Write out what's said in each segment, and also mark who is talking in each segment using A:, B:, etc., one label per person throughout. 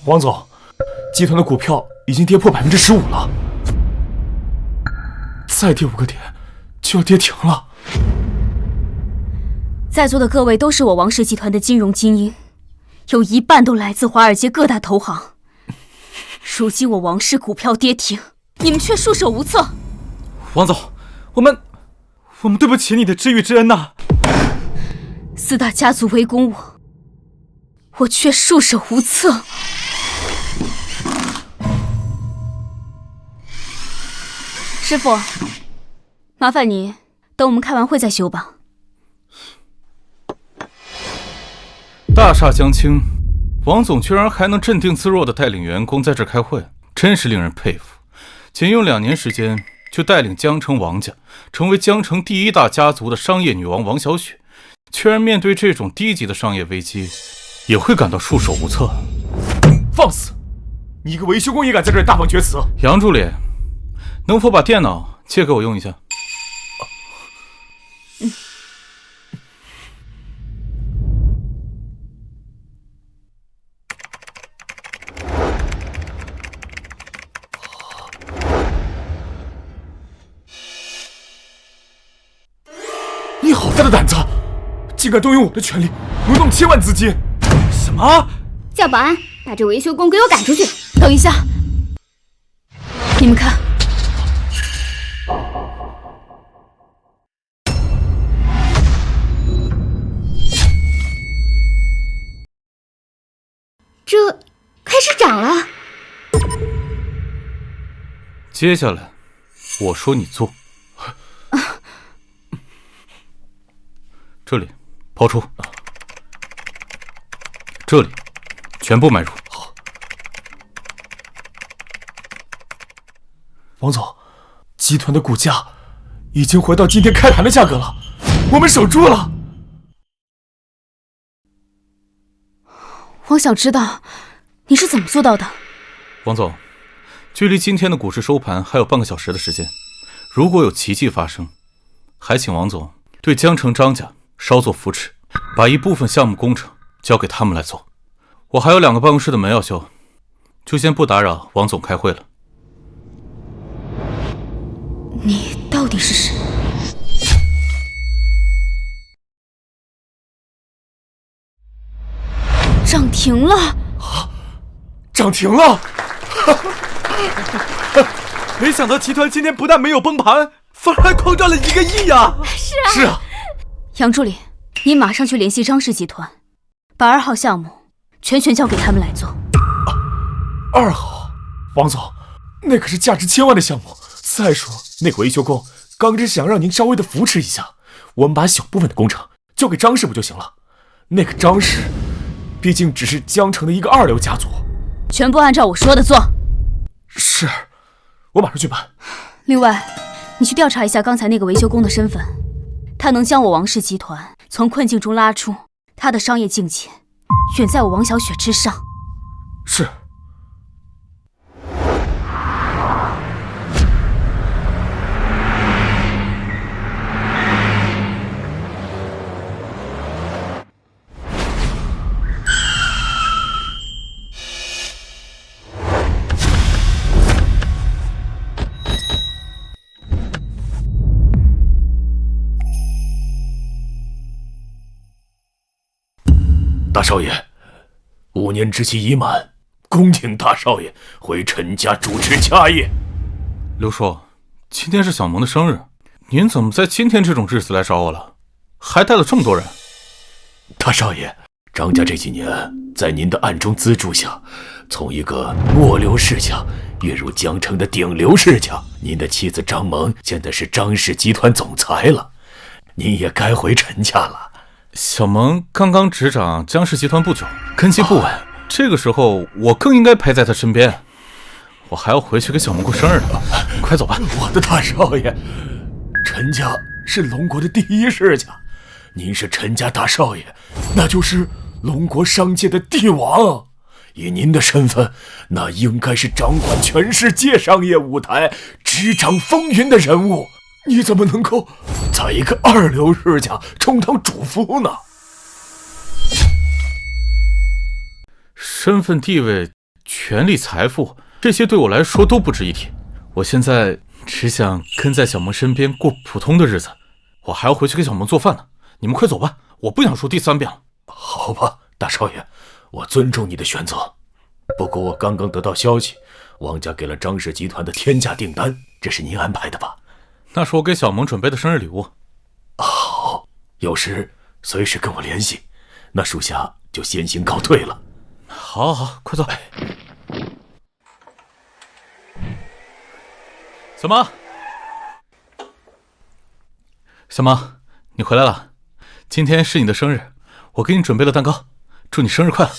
A: 王总，集团的股票已经跌破15%了，再跌5个点就要跌停了。
B: 在座的各位都是我王氏集团的金融精英，有一半都来自华尔街各大投行。如今我王氏股票跌停，你们却束手无策。
C: 王总，我们对不起你的知遇之恩呐。
B: 4大家族围攻我却束手无策。师傅，麻烦你等我们开完会再修吧。
D: 大厦将倾，王总居然还能镇定自若地带领员工在这开会，真是令人佩服。仅用2年时间就带领江城王家成为江城第1大家族的商业女王王小雪，居然面对这种低级的商业危机也会感到束手无策。
A: 放肆！你一个维修工也敢在这里大放厥词？
D: 杨助理，能否把电脑借给我用一下？
A: 你好大的胆子，竟敢动用我的权力，挪动千万资金！
C: 什么？
E: 叫保安，把这维修工给我赶出去！
B: 等一下，你们看，
E: 这开始涨了。
D: 接下来，我说你做。这里抛出，这里全部买入。
A: 好，王总，集团的股价已经回到今天开盘的价格了，我们守住了。
B: 我想知道你是怎么做到的。
D: 王总，距离今天的股市收盘还有半个小时的时间，如果有奇迹发生，还请王总对江城张家稍作扶持，把一部分项目工程交给他们来做。我还有2个办公室的门要修，就先不打扰王总开会了。
B: 你到底是谁？涨停了！
A: 啊，涨停了！
C: 没想到集团今天不但没有崩盘，反而还狂赚了1个亿呀！
A: 是啊。
B: 杨助理，你马上去联系张氏集团，把2号项目全权交给他们来做。
A: 2号，王总，那可是价值千万的项目。再说那个维修工刚只想让您稍微的扶持一下，我们把小部分的工程交给张氏不就行了？那个张氏毕竟只是江城的一个2流家族。
B: 全部按照我说的做。
A: 是，我马上去办。
B: 另外，你去调查一下刚才那个维修工的身份，他能将我王氏集团从困境中拉出，他的商业境界远在我王小雪之上。
A: 是。大少爷，5年之期已满，恭请大少爷回陈家主持家业。
D: 刘叔，今天是小萌的生日，您怎么在今天这种日子来找我了？还带了这么多人？
A: 大少爷，张家这几年在您的暗中资助下，从一个末流世家跃入江城的顶流世家。您的妻子张萌现在是张氏集团总裁了，您也该回陈家了。
D: 小萌刚刚执掌江氏集团不久，根基不稳，这个时候我更应该陪在她身边。我还要回去给小萌过生日呢，快走吧。
A: 我的大少爷，陈家是龙国的第1世家，您是陈家大少爷，那就是龙国商界的帝王。以您的身份，那应该是掌管全世界商业舞台、执掌风云的人物。你怎么能够在一个2流世家充当主夫呢？
D: 身份地位权力、财富，这些对我来说都不值一提。我现在只想跟在小萌身边过普通的日子。我还要回去给小萌做饭呢。你们快走吧，我不想说第3遍了。
A: 好吧，大少爷，我尊重你的选择。不过我刚刚得到消息，王家给了张氏集团的天价订单，这是您安排的吧？
D: 那是我给小萌准备的生日礼物。
A: 好，有事随时跟我联系。那属下就先行告退了。
D: 好，快走。小萌，小萌，你回来了。今天是你的生日，我给你准备了蛋糕，祝你生日快乐。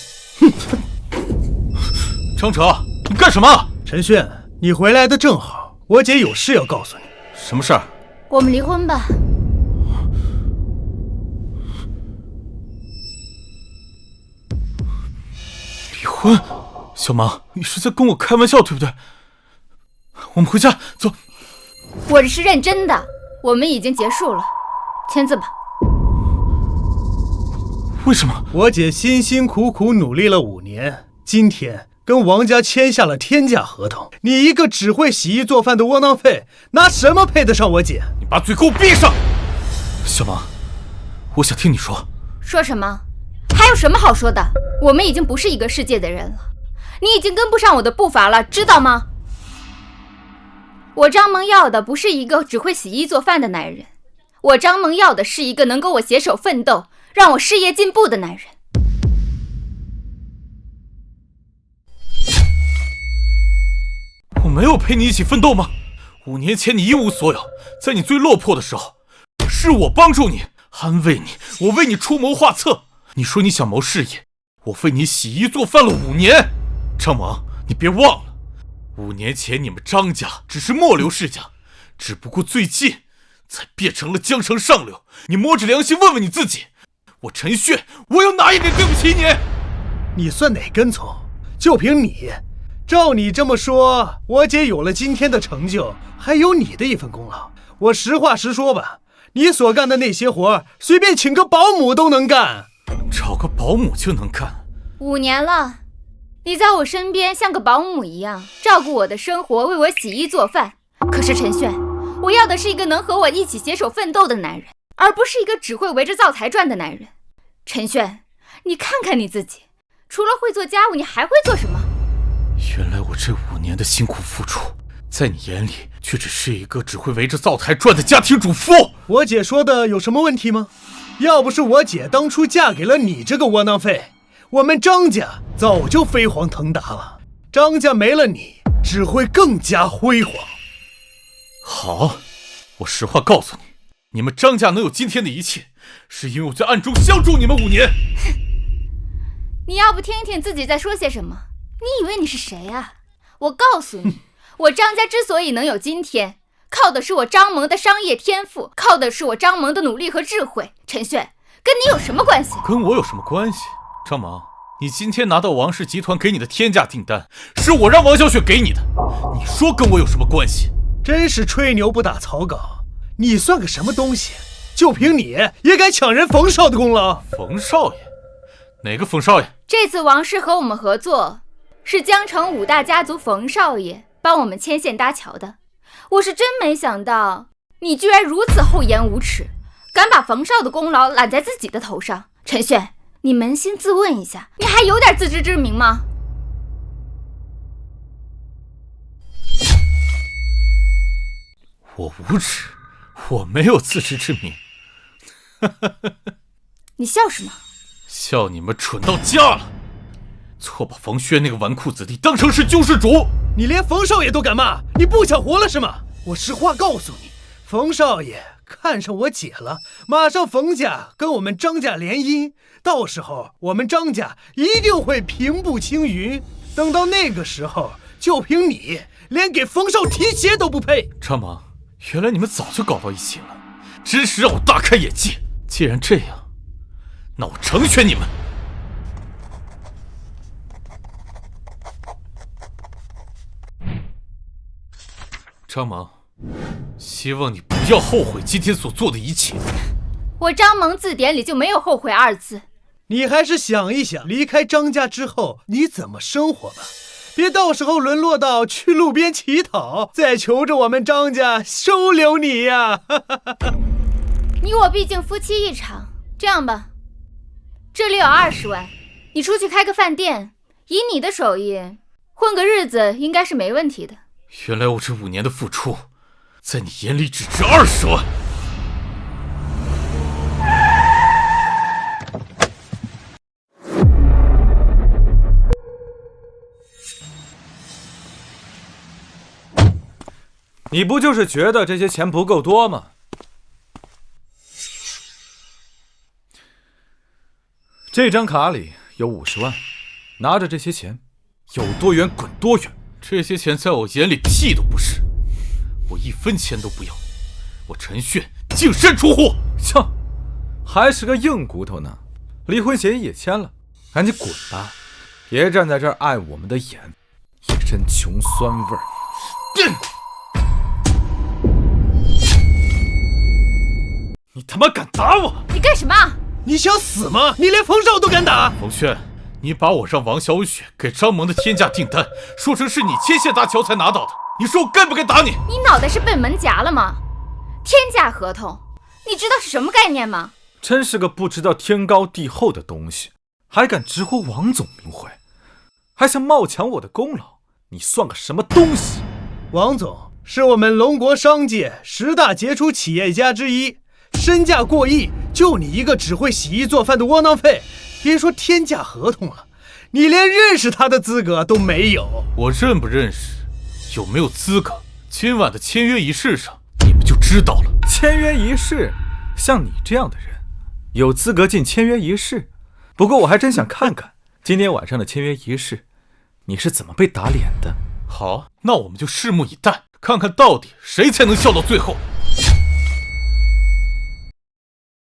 D: 张哲，你干什么？
C: 陈炫，你回来的正好，我姐有事要告诉你。
D: 什么事儿？
E: 我们离婚吧。
D: 离婚？小萌，你是在跟我开玩笑对不对？我们回家，走。
E: 我这是认真的，我们已经结束了，签字吧。
D: 为什么？
C: 我姐辛辛苦苦努力了5年，今天跟王家签下了天价合同。你一个只会洗衣做饭的窝囊废，拿什么配得上我姐？
D: 你把嘴给我闭上！小萌，我想听你说。
E: 说什么？还有什么好说的？我们已经不是一个世界的人了，你已经跟不上我的步伐了，知道吗？我张萌要的不是一个只会洗衣做饭的男人，我张萌要的是一个能跟我携手奋斗，让我事业进步的男人。
D: 我没有陪你一起奋斗吗？5年前你一无所有，在你最落魄的时候，是我帮助你，安慰你，我为你出谋划策。你说你想谋事业，我为你洗衣做饭了5年。张萌，你别忘了，5年前你们张家只是末流世家，只不过最近才变成了江城上流。你摸着良心问问你自己，我陈炫，我有哪一点对不起你？
C: 你算哪根葱？就凭你，照你这么说，我姐有了今天的成就，还有你的一份功劳。我实话实说吧，你所干的那些活，随便请个保姆都能干。
D: 找个保姆就能干
E: ？5年了，你在我身边像个保姆一样，照顾我的生活，为我洗衣做饭。可是陈炫，我要的是一个能和我一起携手奋斗的男人，而不是一个只会围着灶台转的男人。陈炫，你看看你自己，除了会做家务，你还会做什么？
D: 原来我这5年的辛苦付出，在你眼里却只是一个只会围着灶台转的家庭主妇。
C: 我姐说的有什么问题吗？要不是我姐当初嫁给了你这个窝囊废，我们张家早就飞黄腾达了。张家没了你，只会更加辉煌。
D: 好，我实话告诉你，你们张家能有今天的一切，是因为我在暗中相助你们5年。
E: 你要不听听自己在说些什么？你以为你是谁啊？我告诉你，我张家之所以能有今天，靠的是我张萌的商业天赋，靠的是我张萌的努力和智慧。陈炫，跟你有什么关系？
D: 跟我有什么关系？张萌，你今天拿到王氏集团给你的天价订单，是我让王小雪给你的，你说跟我有什么关系？
C: 真是吹牛不打草稿，你算个什么东西？就凭你也敢抢人冯少的功劳？
D: 冯少爷？哪个冯少爷？
E: 这次王氏和我们合作，是江城5大家族冯少爷帮我们牵线搭桥的。我是真没想到，你居然如此厚颜无耻，敢把冯少的功劳揽在自己的头上。陈炫，你扪心自问一下，你还有点自知之明吗？
D: 我无耻，我没有自知之明。
E: 你笑什么？
D: 笑你们蠢到家了，错把冯轩那个纨绔子弟当成是救世主。
C: 你连冯少爷都敢骂，你不想活了是吗？我实话告诉你，冯少爷看上我姐了，马上冯家跟我们张家联姻，到时候我们张家一定会平步青云。等到那个时候，就凭你连给冯少提鞋都不配。
D: 张萌，原来你们早就搞到一起了，真是让我大开眼界。既然这样，那我成全你们。张萌，希望你不要后悔今天所做的一切。
E: 我张萌字典里就没有后悔2字。
C: 你还是想一想，离开张家之后你怎么生活吧。别到时候沦落到去路边乞讨，再求着我们张家收留你呀！
E: 你我毕竟夫妻一场，这样吧，这里有20万，你出去开个饭店，以你的手艺，混个日子应该是没问题的。
D: 原来我这5年的付出，在你眼里只值20万。
F: 你不就是觉得这些钱不够多吗？这张卡里有50万，拿着这些钱，有多远滚多远。
D: 这些钱在我眼里屁都不是，我1分钱都不要。我陈炫净身出户。
F: 切，还是个硬骨头呢。离婚协议也签了，赶紧滚吧！别站在这儿碍我们的眼，一身穷酸味儿。你他妈敢打我！
E: 你干什么？
C: 你想死吗？你连冯少都敢打！
D: 冯轩，你把我让王小雪给张萌的天价订单说成是你牵线搭桥才拿到的，你说我该不该打你？
E: 你脑袋是被门夹了吗？天价合同，你知道是什么概念吗？
F: 真是个不知道天高地厚的东西，还敢直呼王总名讳，还想冒抢我的功劳，你算个什么东西？
C: 王总是我们龙国商界10大杰出企业家之一，身价过亿，就你一个只会洗衣做饭的窝囊废，别说天价合同了，你连认识他的资格都没有。
D: 我认不认识，有没有资格，今晚的签约仪式上你们就知道了。
F: 签约仪式，像你这样的人有资格进签约仪式？不过我还真想看看今天晚上的签约仪式你是怎么被打脸的。
D: 好，那我们就拭目以待，看看到底谁才能笑到最后。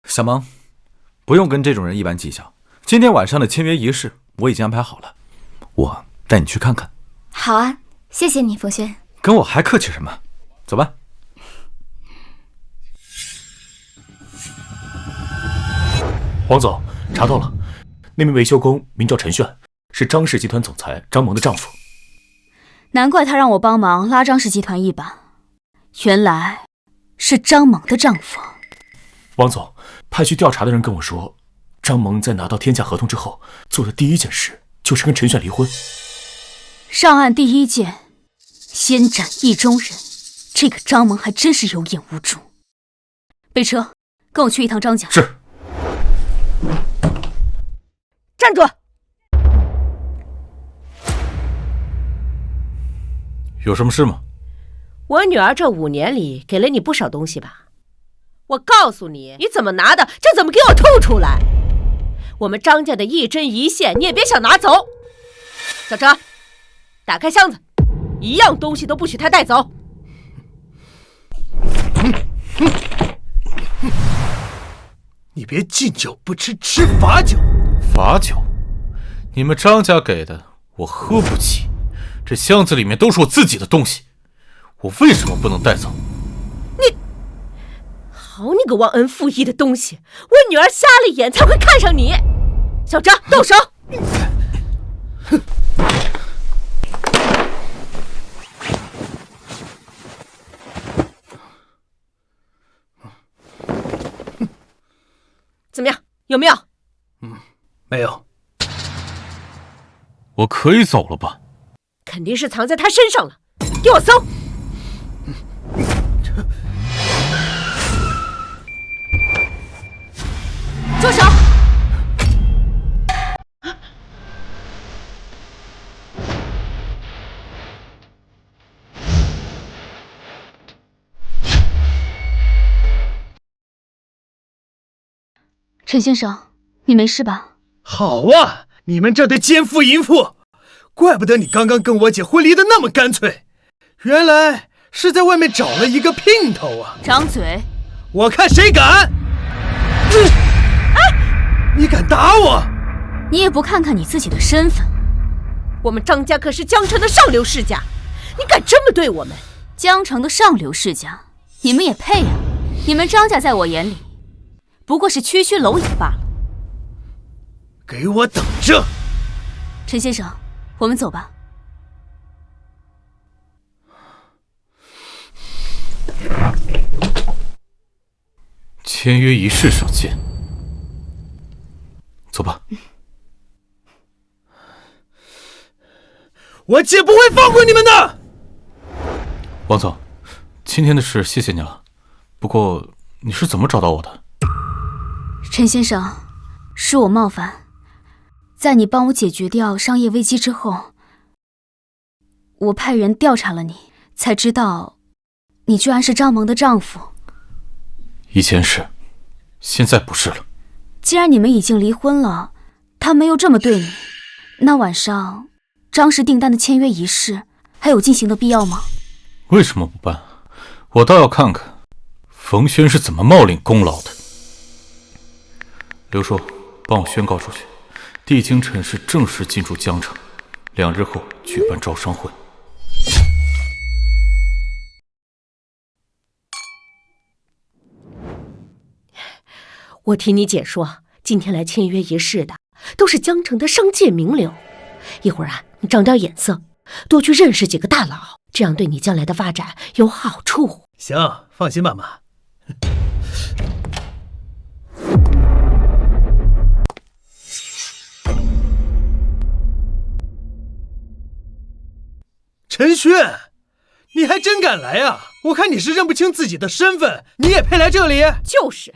F: 小萌，不用跟这种人一般计较，今天晚上的签约仪式我已经安排好了，我带你去看看。
E: 好啊，谢谢你，冯轩。
F: 跟我还客气什么？走吧。
A: 王总，查到了，那名维修工名叫陈炫，是张氏集团总裁张萌的丈夫。
B: 难怪他让我帮忙拉张氏集团一把，原来是张萌的丈夫。
A: 王总，派去调查的人跟我说，张萌在拿到天价合同之后，做的第一件事就是跟陈炫离婚。
B: 上岸第一件，先斩意中人，这个张萌还真是有眼无珠。备车，跟我去一趟张家。
A: 是。
G: 站住！
D: 有什么事吗？
G: 我女儿这5年里给了你不少东西吧？我告诉你，你怎么拿的就怎么给我吐出来。我们张家的一针一线，你也别想拿走。小哲，打开箱子，一样东西都不许他带走。
C: 你别敬酒不吃吃罚酒。
D: 罚酒？你们张家给的我喝不起，这箱子里面都是我自己的东西，我为什么不能带走？
G: 好你个忘恩负义的东西，我女儿瞎了眼才会看上你。小哲，动手！怎么样？有没有？
C: 没有。
D: 我可以走了吧？
G: 肯定是藏在他身上了，给我搜！住手！
B: 陈先生，你没事吧？
C: 好啊，你们这对奸夫淫妇，怪不得你刚刚跟我姐婚离的那么干脆，原来是在外面找了一个姘头啊！
B: 张嘴！
C: 我看谁敢！你敢打我？
B: 你也不看看你自己的身份。
G: 我们张家可是江城的上流世家，你敢这么对我们？
B: 江城的上流世家，你们也配啊？你们张家在我眼里不过是区区蝼蚁罢了。
C: 给我等着！
B: 陈先生，我们走吧。
D: 签约仪式上见。走吧。
C: 我姐不会放过你们的。
D: 王总，今天的事谢谢你了。不过你是怎么找到我的？
B: 陈先生，是我冒犯。在你帮我解决掉商业危机之后，我派人调查了你，才知道你居然是张萌的丈夫。
D: 以前是，现在不是了。
B: 既然你们已经离婚了，他们又这么对你，那晚上张氏订单的签约仪式还有进行的必要吗？
D: 为什么不办？我倒要看看冯轩是怎么冒领功劳的。刘叔，帮我宣告出去，帝京陈氏正式进驻江城，2日后举办招商会。
G: 我听你姐说，今天来签约仪式的都是江城的商界名流。一会儿啊，你长点眼色，多去认识几个大佬，这样对你将来的发展有好处。
C: 行，放心吧，妈。陈轩，你还真敢来啊！我看你是认不清自己的身份，你也配来这里？
G: 就是，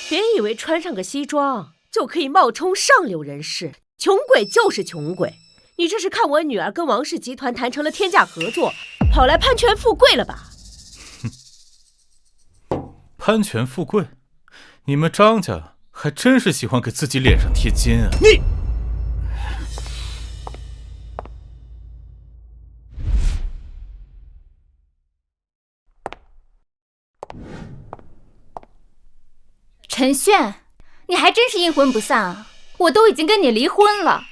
G: 别以为穿上个西装就可以冒充上流人士，穷鬼就是穷鬼。你这是看我女儿跟王氏集团谈成了天价合作，跑来攀权富贵了吧？
D: 攀权富贵，你们张家还真是喜欢给自己脸上贴金啊！
C: 你。
E: 陈轩，你还真是阴魂不散啊！我都已经跟你离婚了，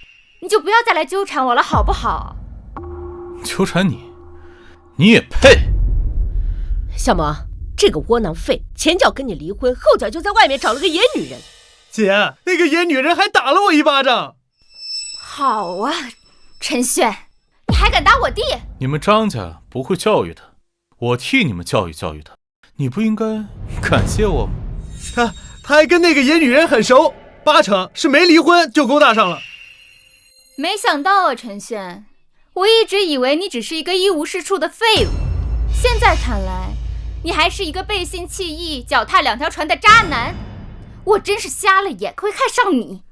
E: 你就不要再来纠缠我了，好不好？
D: 纠缠你，你也配？
G: 小萌，这个窝囊废，前脚跟你离婚，后脚就在外面找了个野女人。
C: 姐，那个野女人还打了我一巴掌。
E: 好啊，陈轩，你还敢打我弟？
D: 你们张家不会教育他，我替你们教育教育他，你不应该感谢我吗？
C: 他还跟那个野女人很熟，8成是没离婚就勾搭上了。
E: 没想到啊，陈轩，我一直以为你只是一个一无是处的废物，现在看来，你还是一个背信弃义、脚踏2条船的渣男。我真是瞎了眼，会看上你。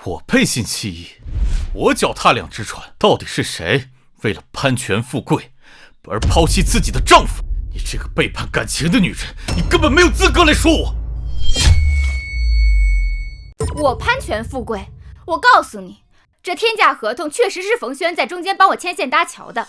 D: 我背信弃义，我脚踏2只船，到底是谁为了攀权富贵而抛弃自己的丈夫？你这个背叛感情的女人，你根本没有资格来说我。
E: 我攀权富贵？我告诉你，这天价合同确实是冯轩在中间帮我牵线搭桥的。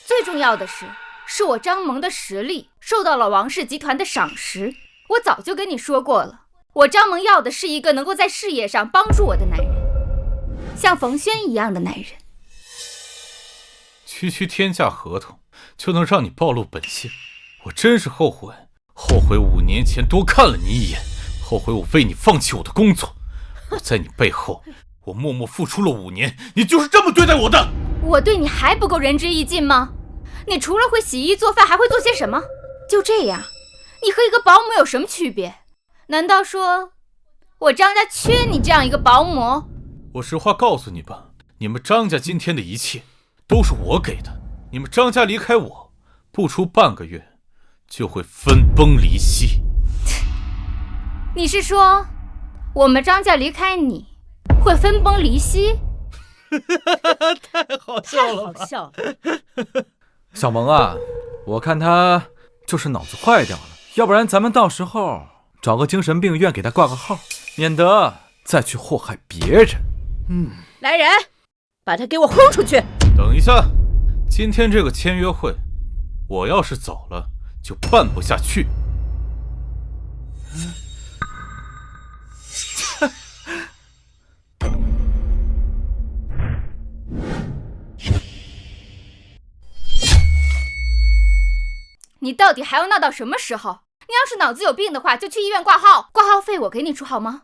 E: 最重要的是我张萌的实力受到了王氏集团的赏识。我早就跟你说过了，我张萌要的是一个能够在事业上帮助我的男人，像冯轩一样的男人。
D: 区天价合同就能让你暴露本性，我真是后悔5年前多看了你一眼，后悔我为你放弃我的工作，我在你背后我默默付出了5年，你就是这么对待我的？
E: 我对你还不够仁至义尽吗？你除了会洗衣做饭还会做些什么？就这样，你和一个保姆有什么区别？难道说我张家缺你这样一个保姆？
D: 我实话告诉你吧，你们张家今天的一切都是我给的，你们张家离开我不出半个月就会分崩离析。
E: 你是说我们张家离开你会分崩离析？
C: 太好笑了吧，
G: 太好笑了。
F: 小萌啊，我看他就是脑子坏掉了，要不然咱们到时候找个精神病院给他挂个号，免得再去祸害别人。
G: 来人，把他给我轰出去！
D: 等一下，今天这个签约会，我要是走了就办不下去。
E: 你到底还要闹到什么时候？你要是脑子有病的话，就去医院挂号，挂号费我给你出好吗？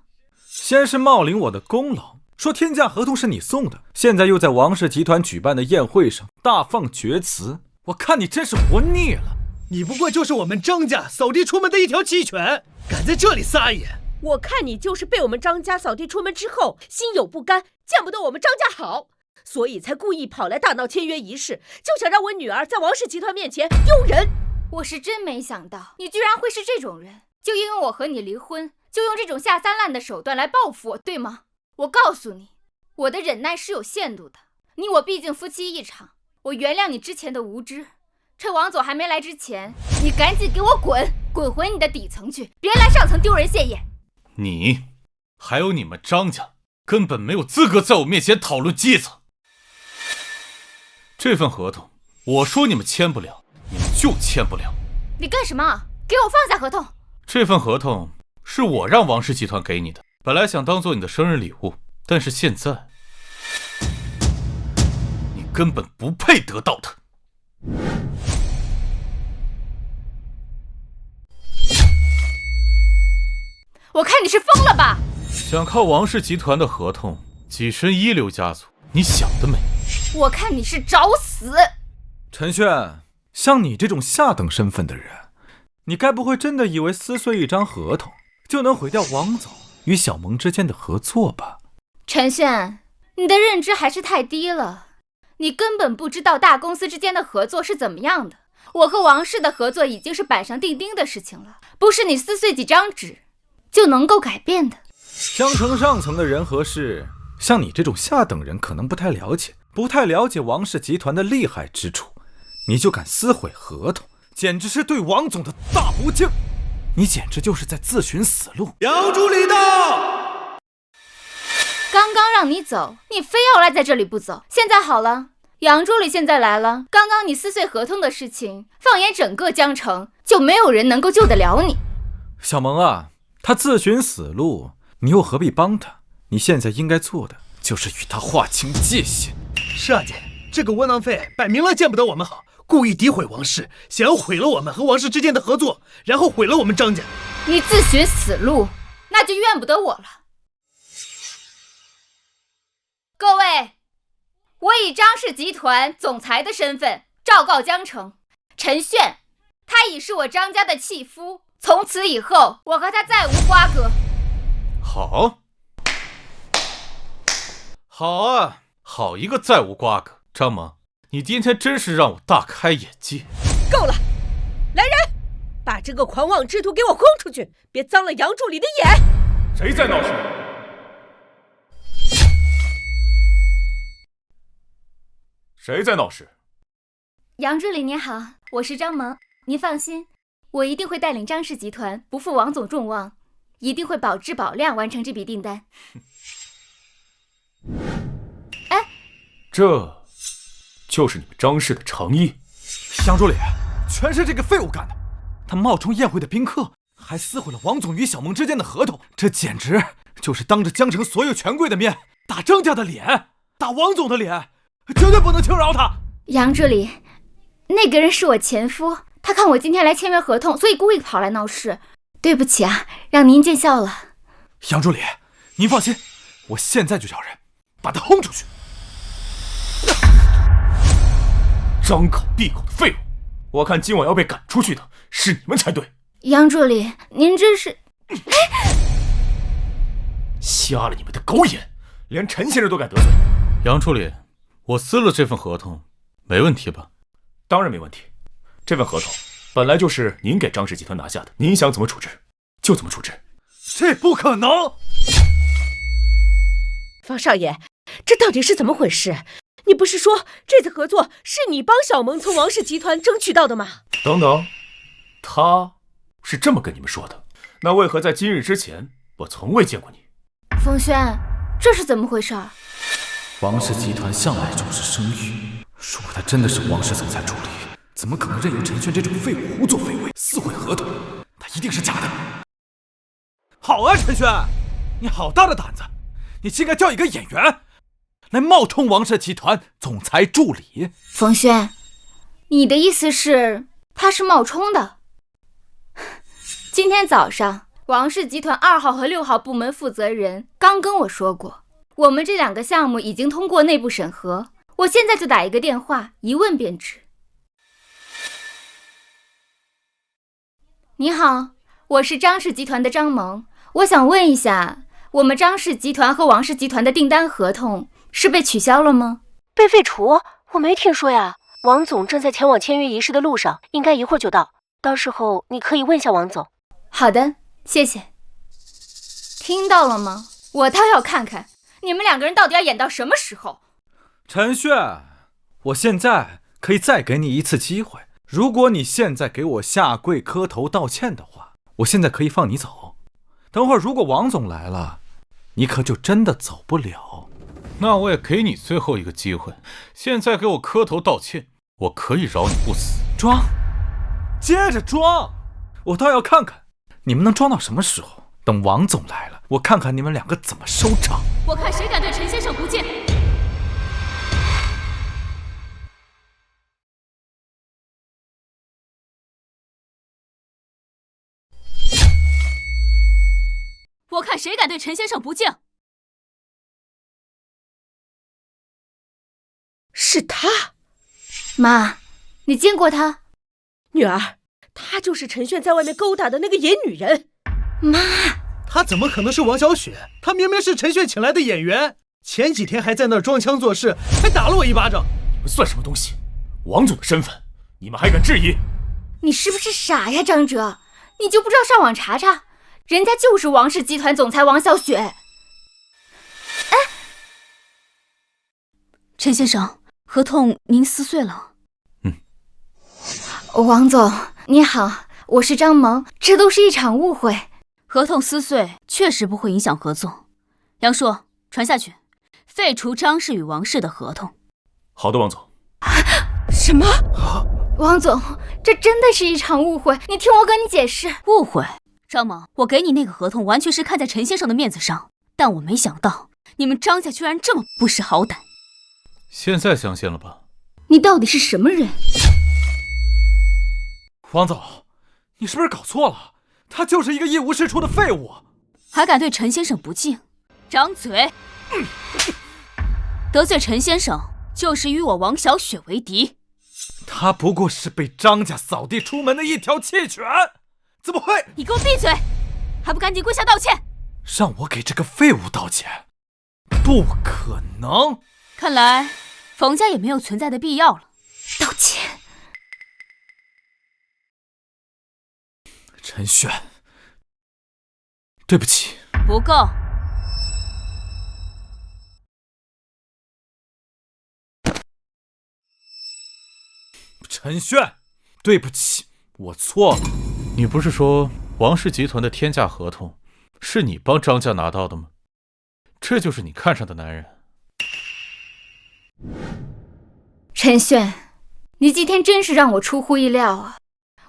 F: 先是冒领我的功劳，说天价合同是你送的，现在又在王氏集团举办的宴会上大放厥词，我看你真是活腻了。
C: 你不过就是我们张家扫地出门的一条鸡犬，敢在这里撒野！
G: 我看你就是被我们张家扫地出门之后，心有不甘，见不得我们张家好，所以才故意跑来大闹签约仪式，就想让我女儿在王氏集团面前丢人。
E: 我是真没想到，你居然会是这种人，就因为我和你离婚，就用这种下三滥的手段来报复我，对吗？我告诉你，我的忍耐是有限度的。你我毕竟夫妻一场，我原谅你之前的无知。趁王总还没来之前，你赶紧给我滚回你的底层去，别来上层丢人现眼。
D: 你还有你们张家根本没有资格在我面前讨论阶层。这份合同我说你们签不了，你们就签不了。
E: 你干什么？给我放下合同！
D: 这份合同是我让王氏集团给你的，本来想当做你的生日礼物，但是现在你根本不配得到它。
E: 我看你是疯了吧！
D: 想靠王氏集团的合同跻身一流家族，你想得美！
E: 我看你是找死！
F: 陈炫，像你这种下等身份的人，你该不会真的以为撕碎一张合同就能毁掉王总与小萌之间的合作吧？
E: 陈炫，你的认知还是太低了，你根本不知道大公司之间的合作是怎么样的。我和王氏的合作已经是板上钉钉的事情了，不是你撕碎几张纸就能够改变的。
F: 江城上层的人和事，像你这种下等人可能不太了解王氏集团的厉害之处，你就敢撕毁合同，简直是对王总的大不敬！你简直就是在自寻死路！
C: 杨助理到！
E: 刚刚让你走，你非要赖在这里不走。现在好了，杨助理现在来了，刚刚你撕碎合同的事情，放眼整个江城，就没有人能够救得了你。
F: 小萌啊，他自寻死路，你又何必帮他？你现在应该做的就是与他划清界限。
C: 是啊，姐，这个窝囊废摆明了见不得我们好，故意诋毁王氏，想要毁了我们和王氏之间的合作，然后毁了我们张家。
E: 你自寻死路，那就怨不得我了。各位，我以张氏集团总裁的身份昭告江城，陈炫，他已是我张家的契夫，从此以后，我和他再无瓜葛。
D: 好啊，好一个再无瓜葛！张萌，你今天真是让我大开眼界。
G: 够了，来人，把这个狂妄之徒给我轰出去，别脏了杨助理的眼！
A: 谁在闹事？谁在闹事？
E: 杨助理您好，我是张萌，您放心，我一定会带领张氏集团不负王总众望，一定会保质保量完成这笔订单。哎，
A: 这就是你们张氏的诚意？
F: 杨助理，全是这个废物干的！他冒充宴会的宾客，还撕毁了王总与小萌之间的合同，这简直就是当着江城所有权贵的面打张家的脸，打王总的脸，绝对不能轻饶他！
E: 杨助理，那个人是我前夫，他看我今天来签约合同，所以故意跑来闹事。对不起啊，让您见笑了。
F: 杨助理，您放心，我现在就叫人把他轰出去。
A: 张口闭口的废物，我看今晚要被赶出去的是你们才对。
E: 杨助理，您这是……
A: 瞎了你们的狗眼，连陈先生都敢得罪。
D: 杨助理，我撕了这份合同，没问题吧？
A: 当然没问题，这份合同本来就是您给张氏集团拿下的，您想怎么处置就怎么处置。
F: 这不可能！
G: 方少爷，这到底是怎么回事？你不是说这次合作是你帮小萌从王氏集团争取到的吗？
A: 等等，他是这么跟你们说的，那为何在今日之前我从未见过你？
E: 冯轩，这是怎么回事？
F: 王氏集团向来重视声誉，如果他真的是王氏总裁助理，怎么可能任由陈轩这种废物胡作非为，撕毁合同？他一定是假的。好啊，陈轩，你好大的胆子！你竟敢叫一个演员来冒充王氏集团总裁助理？
E: 冯轩，你的意思是他是冒充的？今天早上，王氏集团2号和6号部门负责人刚跟我说过，我们这2个项目已经通过内部审核，我现在就打一个电话，一问便知。你好，我是张氏集团的张萌，我想问一下，我们张氏集团和王氏集团的订单合同是被取消了吗？
G: 被废除？我没听说呀。王总正在前往签约仪式的路上，应该一会儿就到，到时候你可以问一下王总。
E: 好的，谢谢。听到了吗？我倒要看看你们两个人到底要演到什么时候。
F: 陈炫，我现在可以再给你一次机会，如果你现在给我下跪磕头道歉的话，我现在可以放你走。等会儿如果王总来了，你可就真的走不了。
D: 那我也给你最后一个机会，现在给我磕头道歉，我可以饶你不死。
F: 装，接着装，我倒要看看你们能装到什么时候。等王总来了，我看看你们两个怎么收场。
B: 我看谁敢对陈先生不敬。我看谁敢对陈先生不敬。
G: 是他。
E: 妈，你见过他？
G: 女儿，他就是陈炫在外面勾搭的那个野女人。
E: 妈，
C: 她怎么可能是王小雪？她明明是陈炫请来的演员，前几天还在那儿装腔作势，还打了我一巴掌。
A: 你们算什么东西？王总的身份，你们还敢质疑？
E: 你是不是傻呀，张哲？你就不知道上网查查，人家就是王氏集团总裁王小雪。哎，
B: 陈先生，合同您撕碎了。
E: 王总你好，我是张萌，这都是一场误会。
B: 合同撕碎确实不会影响合作。杨硕，传下去，废除张氏与王氏的合同。
A: 好的，王总。
G: 什么？
E: 王总，这真的是一场误会，你听我跟你解释。
B: 误会？张萌，我给你那个合同完全是看在陈先生的面子上，但我没想到你们张家居然这么不识好歹。
D: 现在相信了吧？
E: 你到底是什么人？
F: 王总，你是不是搞错了？他就是一个一无是处的废物，
B: 还敢对陈先生不敬？张嘴！得罪陈先生，就是与我王小雪为敌。
F: 他不过是被张家扫地出门的一条弃犬，怎么会？
B: 你给我闭嘴！还不赶紧跪下道歉！
F: 让我给这个废物道歉？不可能！
B: 看来冯家也没有存在的必要了。
E: 道歉。
F: 陈炫，对不起。
B: 不够。
F: 陈炫，对不起，我错了。
D: 你不是说王氏集团的天价合同是你帮张家拿到的吗？这就是你看上的男人。
E: 陈炫，你今天真是让我出乎意料啊！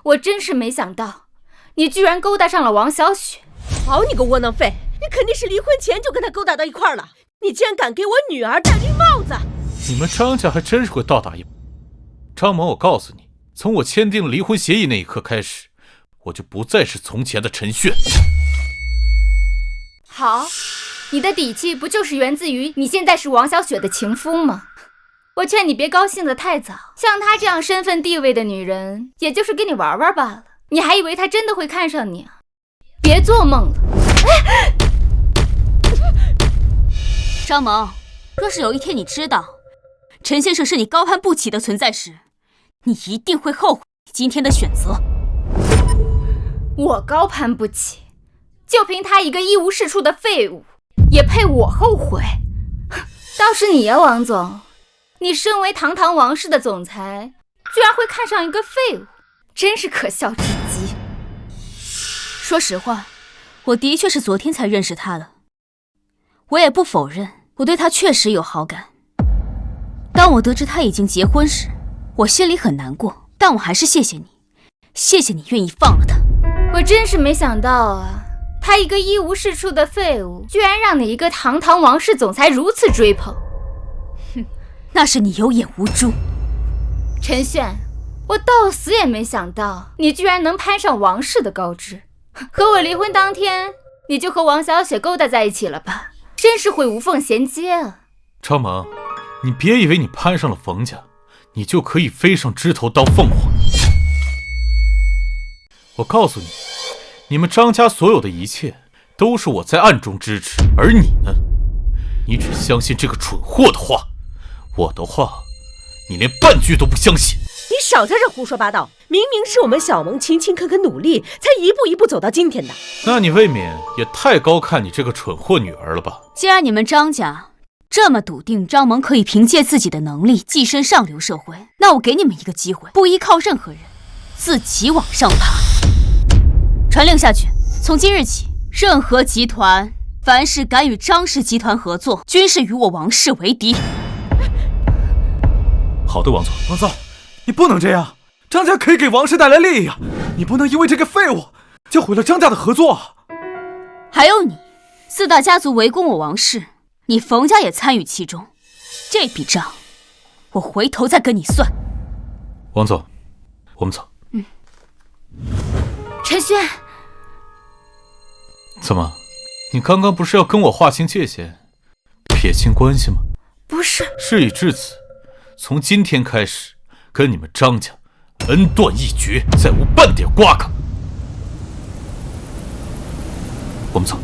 E: 我真是没想到，你居然勾搭上了王小雪。
G: 好你个窝囊废，你肯定是离婚前就跟他勾搭到一块儿了。你竟然敢给我女儿戴绿帽子！
D: 你们张家还真是会倒打一耙。张萌，我告诉你，从我签订离婚协议那一刻开始，我就不再是从前的陈炫。
E: 好，你的底气不就是源自于你现在是王小雪的情夫吗？我劝你别高兴得太早，像她这样身份地位的女人，也就是跟你玩玩罢了。你还以为她真的会看上你啊？别做梦了！
B: 张萌，若是有一天你知道陈先生是你高攀不起的存在时，你一定会后悔今天的选择。
E: 我高攀不起，就凭他一个一无是处的废物，也配我后悔？倒是你呀，王总，你身为堂堂王氏的总裁，居然会看上一个废物，真是可笑至极。
B: 说实话，我的确是昨天才认识他的，我也不否认我对他确实有好感。当我得知他已经结婚时，我心里很难过，但我还是谢谢你，谢谢你愿意放了他。
E: 我真是没想到啊，他一个一无是处的废物，居然让你一个堂堂王室总裁如此追捧。
B: 哼，那是你有眼无珠。
E: 陈炫，我到死也没想到你居然能攀上王室的高枝。和我离婚当天，你就和王小雪勾搭在一起了吧？真是会无缝衔接啊！
D: 张萌，你别以为你攀上了冯家，你就可以飞上枝头当凤凰。我告诉你，你们张家所有的一切都是我在暗中支持，而你呢？你只相信这个蠢货的话，我的话，你连半句都不相信。
G: 你少在这胡说八道！明明是我们小萌勤勤恳恳努力，才一步一步走到今天的。
D: 那你未免也太高看你这个蠢货女儿了吧？
B: 既然你们张家这么笃定张萌可以凭借自己的能力跻身上流社会，那我给你们一个机会，不依靠任何人，自己往上爬。传令下去，从今日起，任何集团凡是敢与张氏集团合作，均是与我王氏为敌。
D: 好的，王总。
F: 王总，你不能这样，张家可以给王氏带来利益啊！你不能因为这个废物就毁了张家的合作。
B: 还有你，四大家族围攻我王氏，你冯家也参与其中，这笔账我回头再跟你算。
D: 王总，我们走。
E: 陈轩，
D: 怎么，你刚刚不是要跟我划清界限，撇清关系吗？
E: 不是。
D: 事已至此，从今天开始，跟你们张家恩断义绝，再无半点瓜葛。我们走。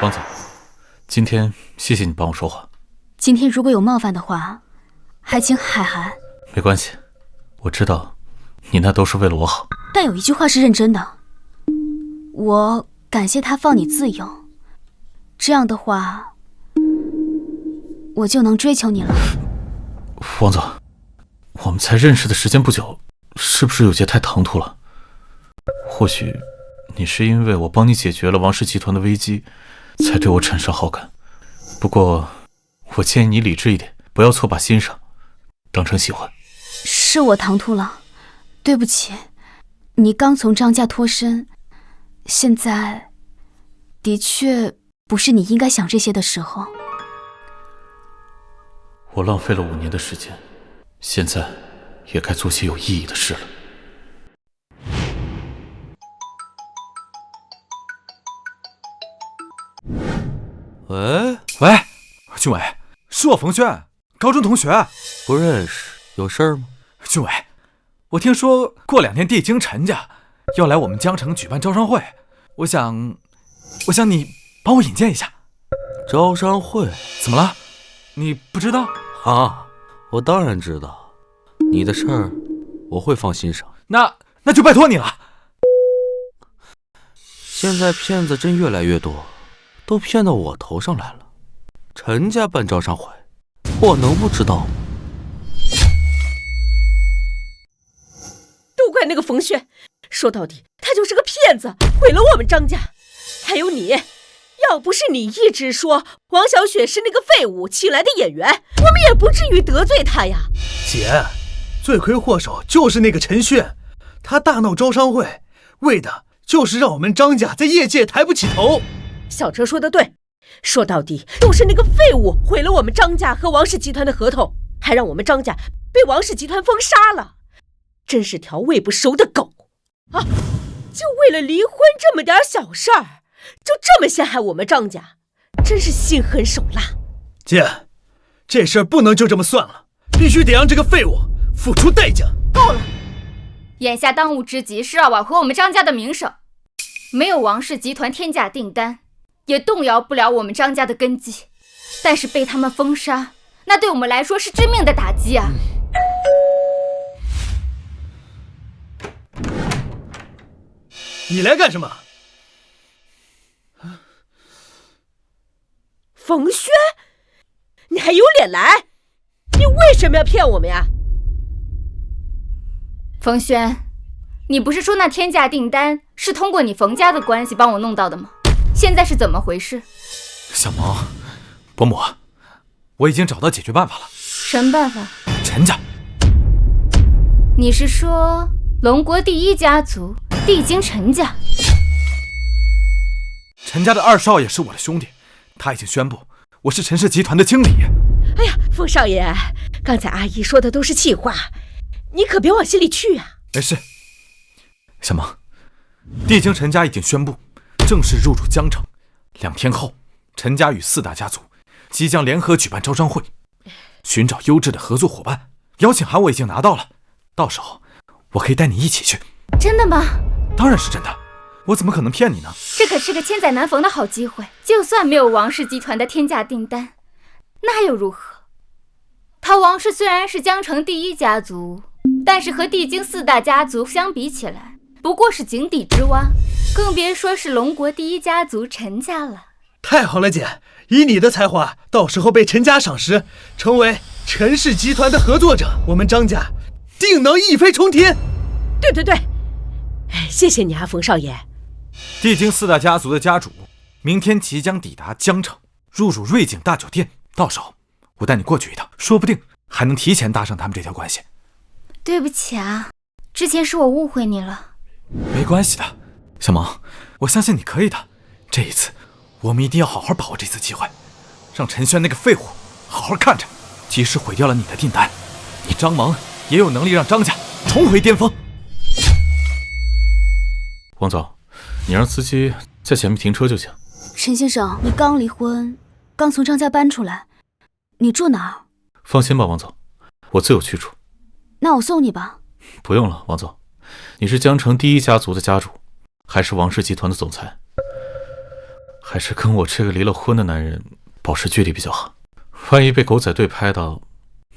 D: 王总，今天谢谢你帮我说话。
B: 今天如果有冒犯的话，还请海涵。
D: 没关系，我知道你那都是为了我好。
B: 但有一句话是认真的，我感谢他放你自由，这样的话我就能追求你了。
D: 王总，我们才认识的时间不久，是不是有些太唐突了？或许你是因为我帮你解决了王氏集团的危机，才对我产生好感。不过我建议你理智一点，不要错把欣赏当成喜欢。
B: 是我唐突了，对不起。你刚从张家脱身，现在的确不是你应该想这些的时候。
D: 我浪费了5年的时间，现在也该做些有意义的事了。
F: 喂，俊伟，是我冯轩，高中同学。
H: 不认识，有事儿吗？
F: 俊伟，我听说过2天帝京陈家要来我们江城举办招商会，我想你帮我引荐一下。
H: 招商会？
F: 怎么了？你不知道？
H: 啊，我当然知道，你的事儿我会放心上。
F: 那就拜托你了。
H: 现在骗子真越来越多，都骗到我头上来了。陈家办招商会，我能不知道吗？
G: 都怪那个冯轩，说到底他就是个骗子，毁了我们张家。还有你，要不是你一直说王小雪是那个废物请来的演员，我们也不至于得罪他呀。
C: 姐，罪魁祸首就是那个陈炫，他大闹招商会，为的就是让我们张家在业界抬不起头。
G: 小车说的对，说到底都是那个废物毁了我们张家和王氏集团的合同，还让我们张家被王氏集团封杀了，真是条喂不熟的狗啊！就为了离婚这么点小事儿，就这么陷害我们张家，真是心狠手辣。
C: 姐，这事儿不能就这么算了，必须得让这个废物付出代价。
E: 够了，眼下当务之急是要挽回我们张家的名声，没有王氏集团天价订单，也动摇不了我们张家的根基，但是被他们封杀，那对我们来说是致命的打击啊！
C: 你来干什么？
G: 冯轩，你还有脸来？你为什么要骗我们呀？
E: 冯轩，你不是说那天价订单是通过你冯家的关系帮我弄到的吗？现在是怎么回事？
F: 小萌，伯母，我已经找到解决办法了。
E: 什么办法？
F: 陈家。
E: 你是说龙国第一家族帝京陈家？
F: 陈家的2少爷是我的兄弟，他已经宣布我是陈氏集团的经理。
G: 哎呀，冯少爷，刚才阿姨说的都是气话，你可别往心里去啊。
F: 没事。小萌，帝京陈家已经宣布正式入驻江城，2天后，陈家与4大家族即将联合举办招商会，寻找优质的合作伙伴，邀请函我已经拿到了，到时候我可以带你一起去。
E: 真的吗？
F: 当然是真的，我怎么可能骗你呢？
E: 这可是个千载难逢的好机会，就算没有王氏集团的天价订单，那又如何？他王氏虽然是江城第一家族，但是和帝京4大家族相比起来，不过是井底之蛙，更别说是龙国第一家族陈家了。
C: 太好了，姐，以你的才华，到时候被陈家赏识，成为陈氏集团的合作者，我们张家定能一飞冲天。
G: 对，谢谢你啊，冯少爷。
F: 帝京4大家族的家主明天即将抵达江城，入住瑞景大酒店，到时候我带你过去一趟，说不定还能提前搭上他们这条关系。
E: 对不起啊，之前是我误会你了。
F: 没关系的，小萌，我相信你可以的。这一次我们一定要好好把握这次机会，让陈轩那个废物好好看着，即使毁掉了你的订单，你张萌也有能力让张家重回巅峰。
D: 王总，你让司机在前面停车就行。
B: 陈先生，你刚离婚，刚从张家搬出来，你住哪儿？
D: 放心吧，王总，我自有去处。
B: 那我送你吧。
D: 不用了，王总，你是江城第一家族的家主，还是王氏集团的总裁，还是跟我这个离了婚的男人保持距离比较好。万一被狗仔队拍到，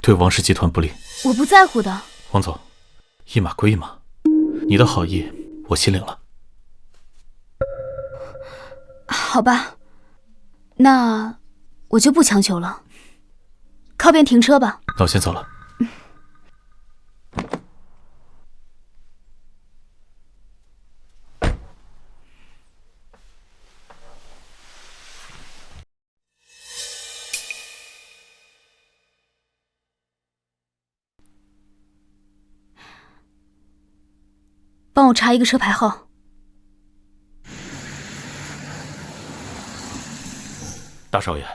D: 对王氏集团不利。
B: 我不在乎的。
D: 王总，一码归一码，你的好意我心领了。
B: 好吧，那我就不强求了。靠边停车吧。
D: 那我先走了。
B: 帮我查一个车牌号。
A: 大少爷，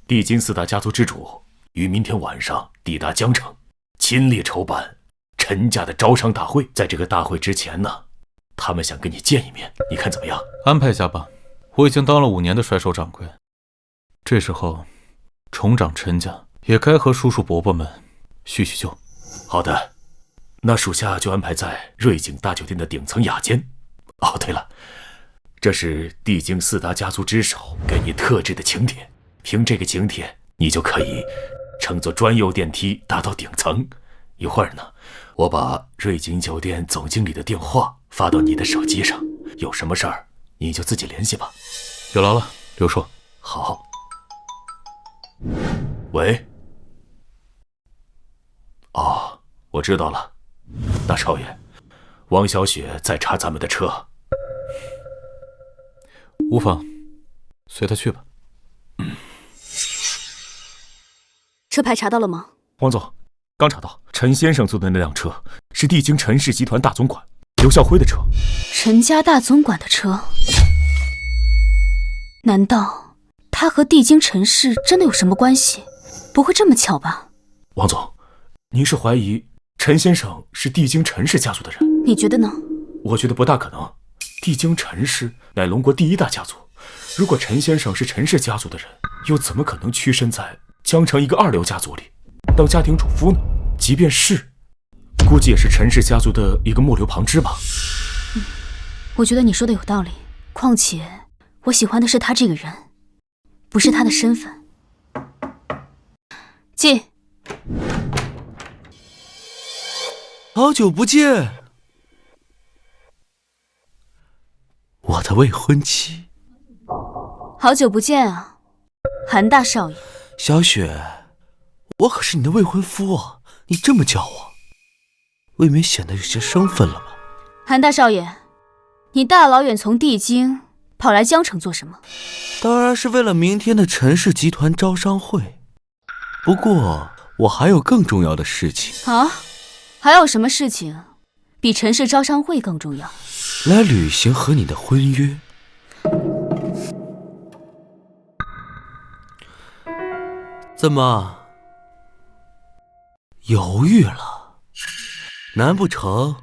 A: 帝京4大家族之主于明天晚上抵达江城，亲力筹办陈家的招商大会。在这个大会之前呢，他们想跟你见一面，你看怎么样？
D: 安排一下吧，我已经当了5年的甩手掌柜，这时候重掌陈家，也该和叔叔伯伯们叙叙旧。
A: 好的，那属下就安排在瑞景大酒店的顶层雅间。哦，对了，这是帝京4大家族之首给你特制的请帖，凭这个请帖，你就可以乘坐专用电梯达到顶层。一会儿呢，我把瑞景酒店总经理的电话发到你的手机上，有什么事儿你就自己联系吧。
D: 有劳了，刘硕。
A: 好。喂。哦，我知道了，大少爷，王小雪在查咱们的车。
D: 无妨，随他去吧。
B: 车牌查到了吗？
A: 王总，刚查到，陈先生坐的那辆车是帝京陈氏集团大总管刘孝辉的车。
B: 陈家大总管的车？难道他和帝京陈氏真的有什么关系？不会这么巧吧？
A: 王总，您是怀疑陈先生是帝京陈氏家族的人？
B: 你觉得呢？
A: 我觉得不大可能。帝京陈氏乃龙国第一大家族，如果陈先生是陈氏家族的人，又怎么可能屈身在江城一个2流家族里当家庭主夫呢？即便是，估计也是陈氏家族的一个末流旁支吧。
B: 我觉得你说的有道理，况且我喜欢的是他这个人，不是他的身份。进。
H: 好久不见，我的未婚妻。
B: 好久不见啊，韩大少爷。
H: 小雪，我可是你的未婚夫啊，你这么叫我，未免显得有些生分了吧？
B: 韩大少爷，你大老远从帝京跑来江城做什么？
H: 当然是为了明天的陈氏集团招商会。不过我还有更重要的事情。
B: 啊？还有什么事情比陈氏招商会更重要？
H: 来履行和你的婚约。怎么犹豫了？难不成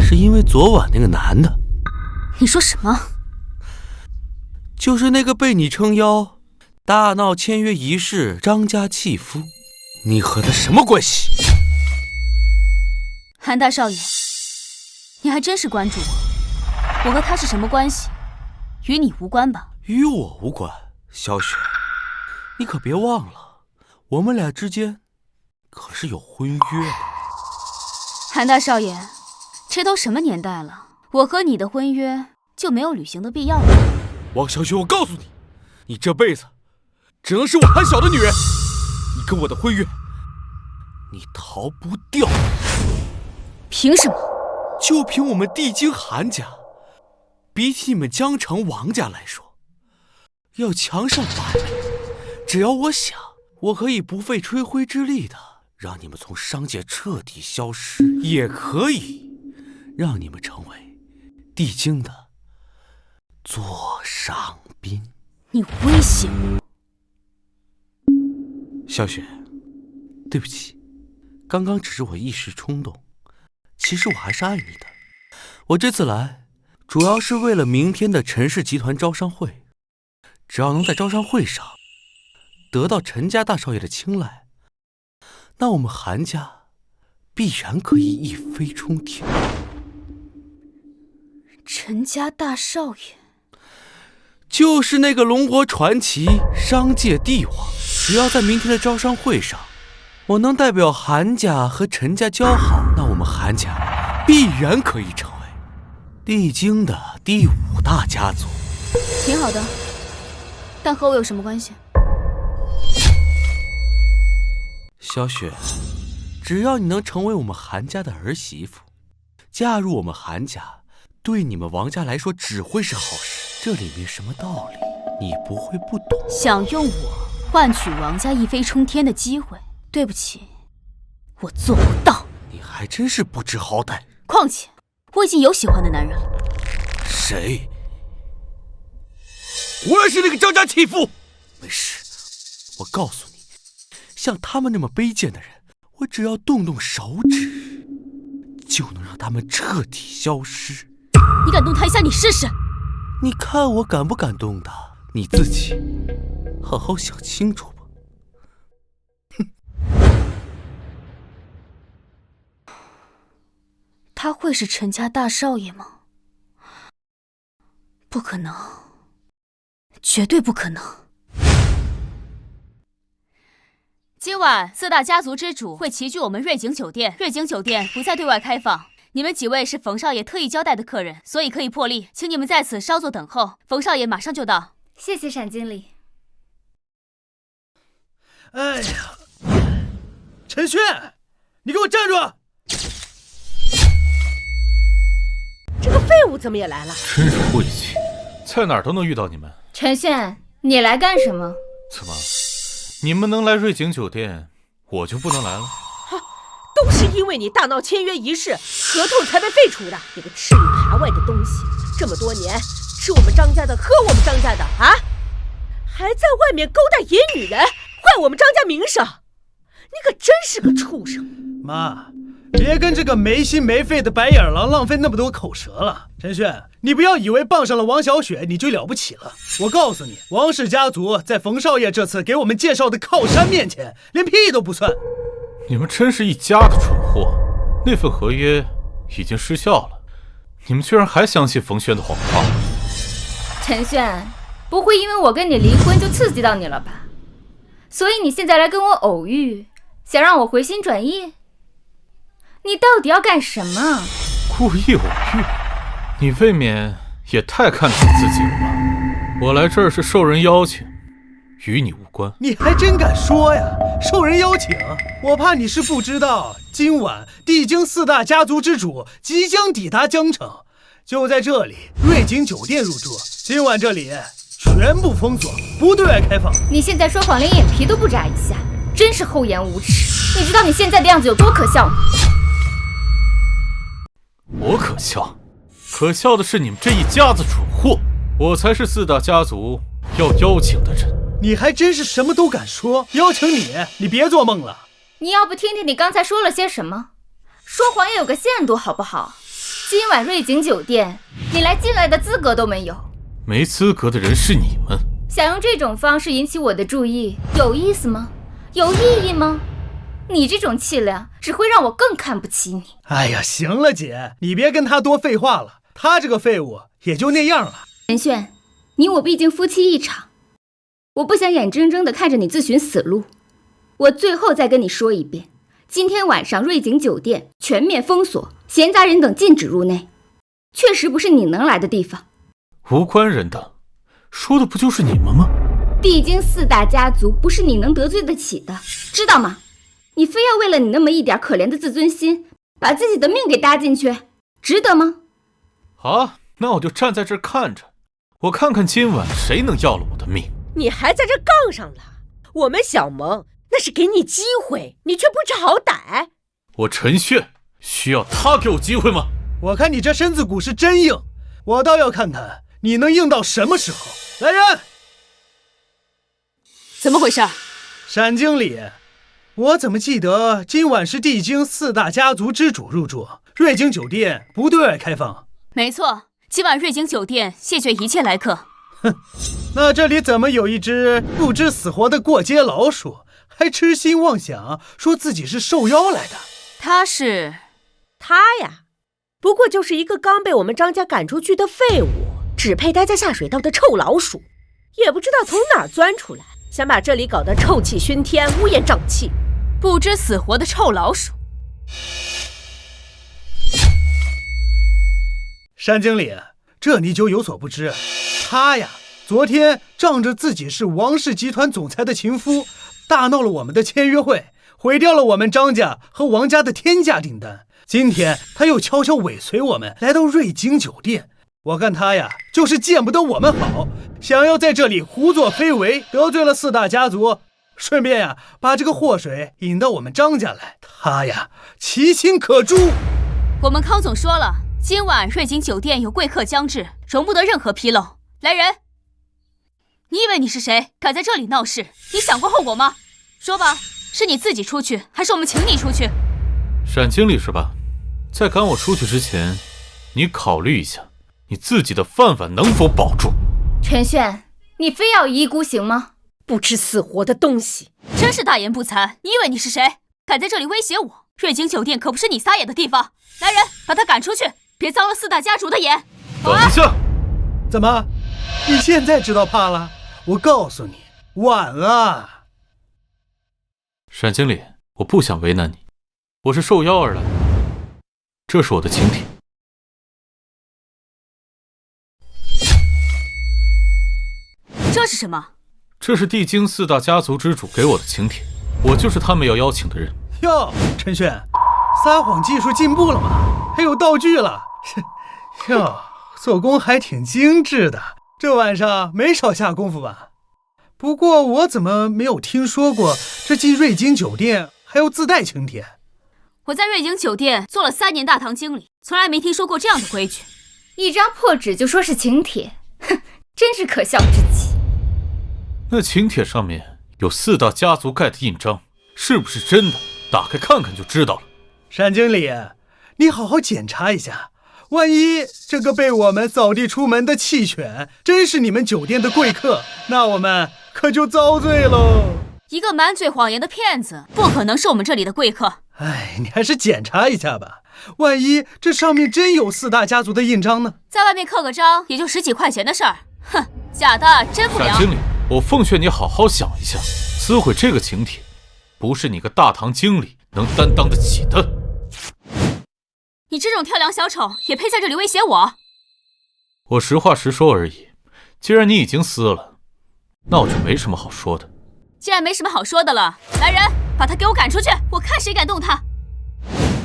H: 是因为昨晚那个男的？
B: 你说什么？
H: 就是那个被你撑腰大闹签约仪式张家继夫，你和他什么关系？
B: 韩大少爷，你还真是关注我。我和他是什么关系，与你无关吧？
H: 与我无关。萧雪，你可别忘了，我们俩之间可是有婚约的。
B: 韩大少爷，这都什么年代了，我和你的婚约就没有履行的必要了。
F: 王小雪，我告诉你，你这辈子只能是我韩晓的女人，你跟我的婚约，你逃不掉。
B: 凭什么？
F: 就凭我们帝京韩家，比起你们江城王家来说，要强上百倍。只要我想，我可以不费吹灰之力的让你们从商界彻底消失，也可以让你们成为帝京的座上宾。
B: 你威胁我？
H: 小雪，对不起，刚刚只是我一时冲动，其实我还是爱你的。我这次来主要是为了明天的陈氏集团招商会，只要能在招商会上得到陈家大少爷的青睐，那我们韩家必然可以一飞冲天。
B: 陈家大少爷
H: 就是那个龙国传奇商界帝王，只要在明天的招商会上，我能代表韩家和陈家交好，那我们韩家必然可以成为帝京的第5大家族。
B: 挺好的，但和我有什么关系？
H: 小雪，只要你能成为我们韩家的儿媳妇，嫁入我们韩家，对你们王家来说只会是好事。这里面什么道理，你不会不懂。
B: 想用我换取王家一飞冲天的机会，对不起，我做不到。
H: 你还真是不知好歹。
B: 况且我已经有喜欢的男人了。
H: 谁？果然是那个张家弃妇。没事，我告诉你，像他们那么卑贱的人，我只要动动手指，就能让他们彻底消失。
B: 你敢动他一下，你试试。
H: 你看我敢不敢动的？你自己好好想清楚吧。
B: 他会是陈家大少爷吗？不可能，绝对不可能。今晚4大家族之主会齐聚我们瑞景酒店，瑞景酒店不再对外开放。你们几位是冯少爷特意交代的客人，所以可以破例，请你们在此稍作等候，冯少爷马上就到。
E: 谢谢沈经理。
C: 哎呀，陈轩，你给我站住！
G: 这个废物怎么也来了？
D: 真是晦气，在哪儿都能遇到你们。
E: 陈轩，你来干什么？
D: 怎么，你们能来瑞景酒店，我就不能来了？
G: 都是因为你大闹签约仪式，合同才被废除的。你个吃里扒外的东西，这么多年吃我们张家的，喝我们张家的啊，还在外面勾搭野女人，坏我们张家名声，你可真是个畜生！
C: 妈，别跟这个没心没肺的白眼狼浪费那么多口舌了。陈轩，你不要以为傍上了王小雪你就了不起了。我告诉你，王氏家族在冯少爷这次给我们介绍的靠山面前，连屁都不算。
D: 你们真是一家的蠢货！那份合约已经失效了，你们居然还相信冯轩的谎话。
E: 陈轩，不会因为我跟你离婚就刺激到你了吧？所以你现在来跟我偶遇，想让我回心转意？你到底要干什么？
D: 故意偶遇？你未免也太看得起自己了吧？我来这儿是受人邀请，与你无关。
C: 你还真敢说呀！受人邀请，我怕你是不知道，今晚帝京4大家族之主即将抵达江城，就在这里瑞景酒店入住。今晚这里全部封锁，不对外开放。
E: 你现在说谎连眼皮都不眨一下，真是厚颜无耻！你知道你现在的样子有多可笑吗？
D: 我可笑？可笑的是你们这一家子蠢货！我才是4大家族要邀请的人。
C: 你还真是什么都敢说，邀请你别做梦了。
E: 你要不听听你刚才说了些什么？说谎也有个限度好不好？今晚瑞景酒店，你来进来的资格都没有。
D: 没资格的人是你们。
E: 想用这种方式引起我的注意，有意思吗？有意义吗？你这种气量只会让我更看不起你。
C: 哎呀，行了姐，你别跟他多废话了，他这个废物也就那样了。
E: 陈炫，你我毕竟夫妻一场，我不想眼睁睁地看着你自寻死路。我最后再跟你说一遍，今天晚上瑞景酒店全面封锁，闲杂人等禁止入内，确实不是你能来的地方。
D: 无关人等，说的不就是你们吗？
E: 帝京4大家族不是你能得罪得起的，知道吗？你非要为了你那么一点可怜的自尊心，把自己的命给搭进去，值得吗？
D: 好，那我就站在这儿看着，我看看今晚谁能要了我的命。
G: 你还在这杠上了？我们小蒙那是给你机会，你却不知好歹。
D: 我陈炫需要他给我机会吗？
C: 我看你这身子骨是真硬，我倒要看看你能硬到什么时候。来人！
B: 怎么回事？
C: 沈经理，我怎么记得今晚是帝京4大家族之主入住，瑞景酒店不对外开放？
B: 没错，今晚瑞景酒店谢绝一切来客。
C: 哼，那这里怎么有一只不知死活的过街老鼠，还痴心妄想说自己是受邀来的？
B: 他
G: 呀，不过就是一个刚被我们张家赶出去的废物，只配待在下水道的臭老鼠，也不知道从哪儿钻出来，想把这里搞得臭气熏天，乌烟瘴气。
B: 不知死活的臭老鼠。
C: 山经理，这你就有所不知，他呀，昨天仗着自己是王氏集团总裁的情夫，大闹了我们的签约会，毁掉了我们张家和王家的天价订单。今天他又悄悄尾随我们来到瑞景酒店，我看他呀，就是见不得我们好，想要在这里胡作非为，得罪了4大家族，顺便呀，把这个祸水引到我们张家来。他呀，其心可诛。
B: 我们康总说了，今晚瑞景酒店有贵客将至，容不得任何纰漏。来人！你以为你是谁，敢在这里闹事？你想过后果吗？说吧，是你自己出去，还是我们请你出去？
D: 沈经理是吧？在赶我出去之前，你考虑一下，你自己的饭碗能否保住？
E: 陈炫，你非要一意孤行吗？
G: 不知死活的东西，
B: 真是大言不惭！你以为你是谁，敢在这里威胁我？瑞景酒店可不是你撒野的地方。来人，把他赶出去，别脏了4大家族的眼。
D: 等一下！
C: 怎么，你现在知道怕了？我告诉你，晚了。
D: 沈经理，我不想为难你，我是受邀而来。这是我的请帖。
B: 这是什么？
D: 这是帝京4大家族之主给我的请帖，我就是他们要邀请的人。
C: 哟，陈炫，撒谎技术进步了吗？还有道具了。哟，做工还挺精致的，这晚上没少下功夫吧？不过我怎么没有听说过这进瑞景酒店还要自带请帖？
B: 我在瑞景酒店做了3年大堂经理，从来没听说过这样的规矩。
E: 一张破纸就说是请帖，哼，真是可笑至极。
D: 那请帖上面有4大家族盖的印章，是不是真的？打开看看就知道了。
C: 沈经理，你好好检查一下，万一这个被我们扫地出门的弃犬真是你们酒店的贵客，那我们可就遭罪喽。
B: 一个满嘴谎言的骗子，不可能是我们这里的贵客。
C: 哎，你还是检查一下吧，万一这上面真有4大家族的印章呢？
B: 在外面刻个章，也就10几块钱的事儿。哼，假的真不了。
D: 沈经理，我奉劝你好好想一下，撕毁这个请帖，不是你个大堂经理能担当得起的。
B: 你这种跳梁小丑也配在这里威胁我？
D: 我实话实说而已。既然你已经撕了，那我就没什么好说的。
B: 既然没什么好说的了，来人，把他给我赶出去，我看谁敢动他。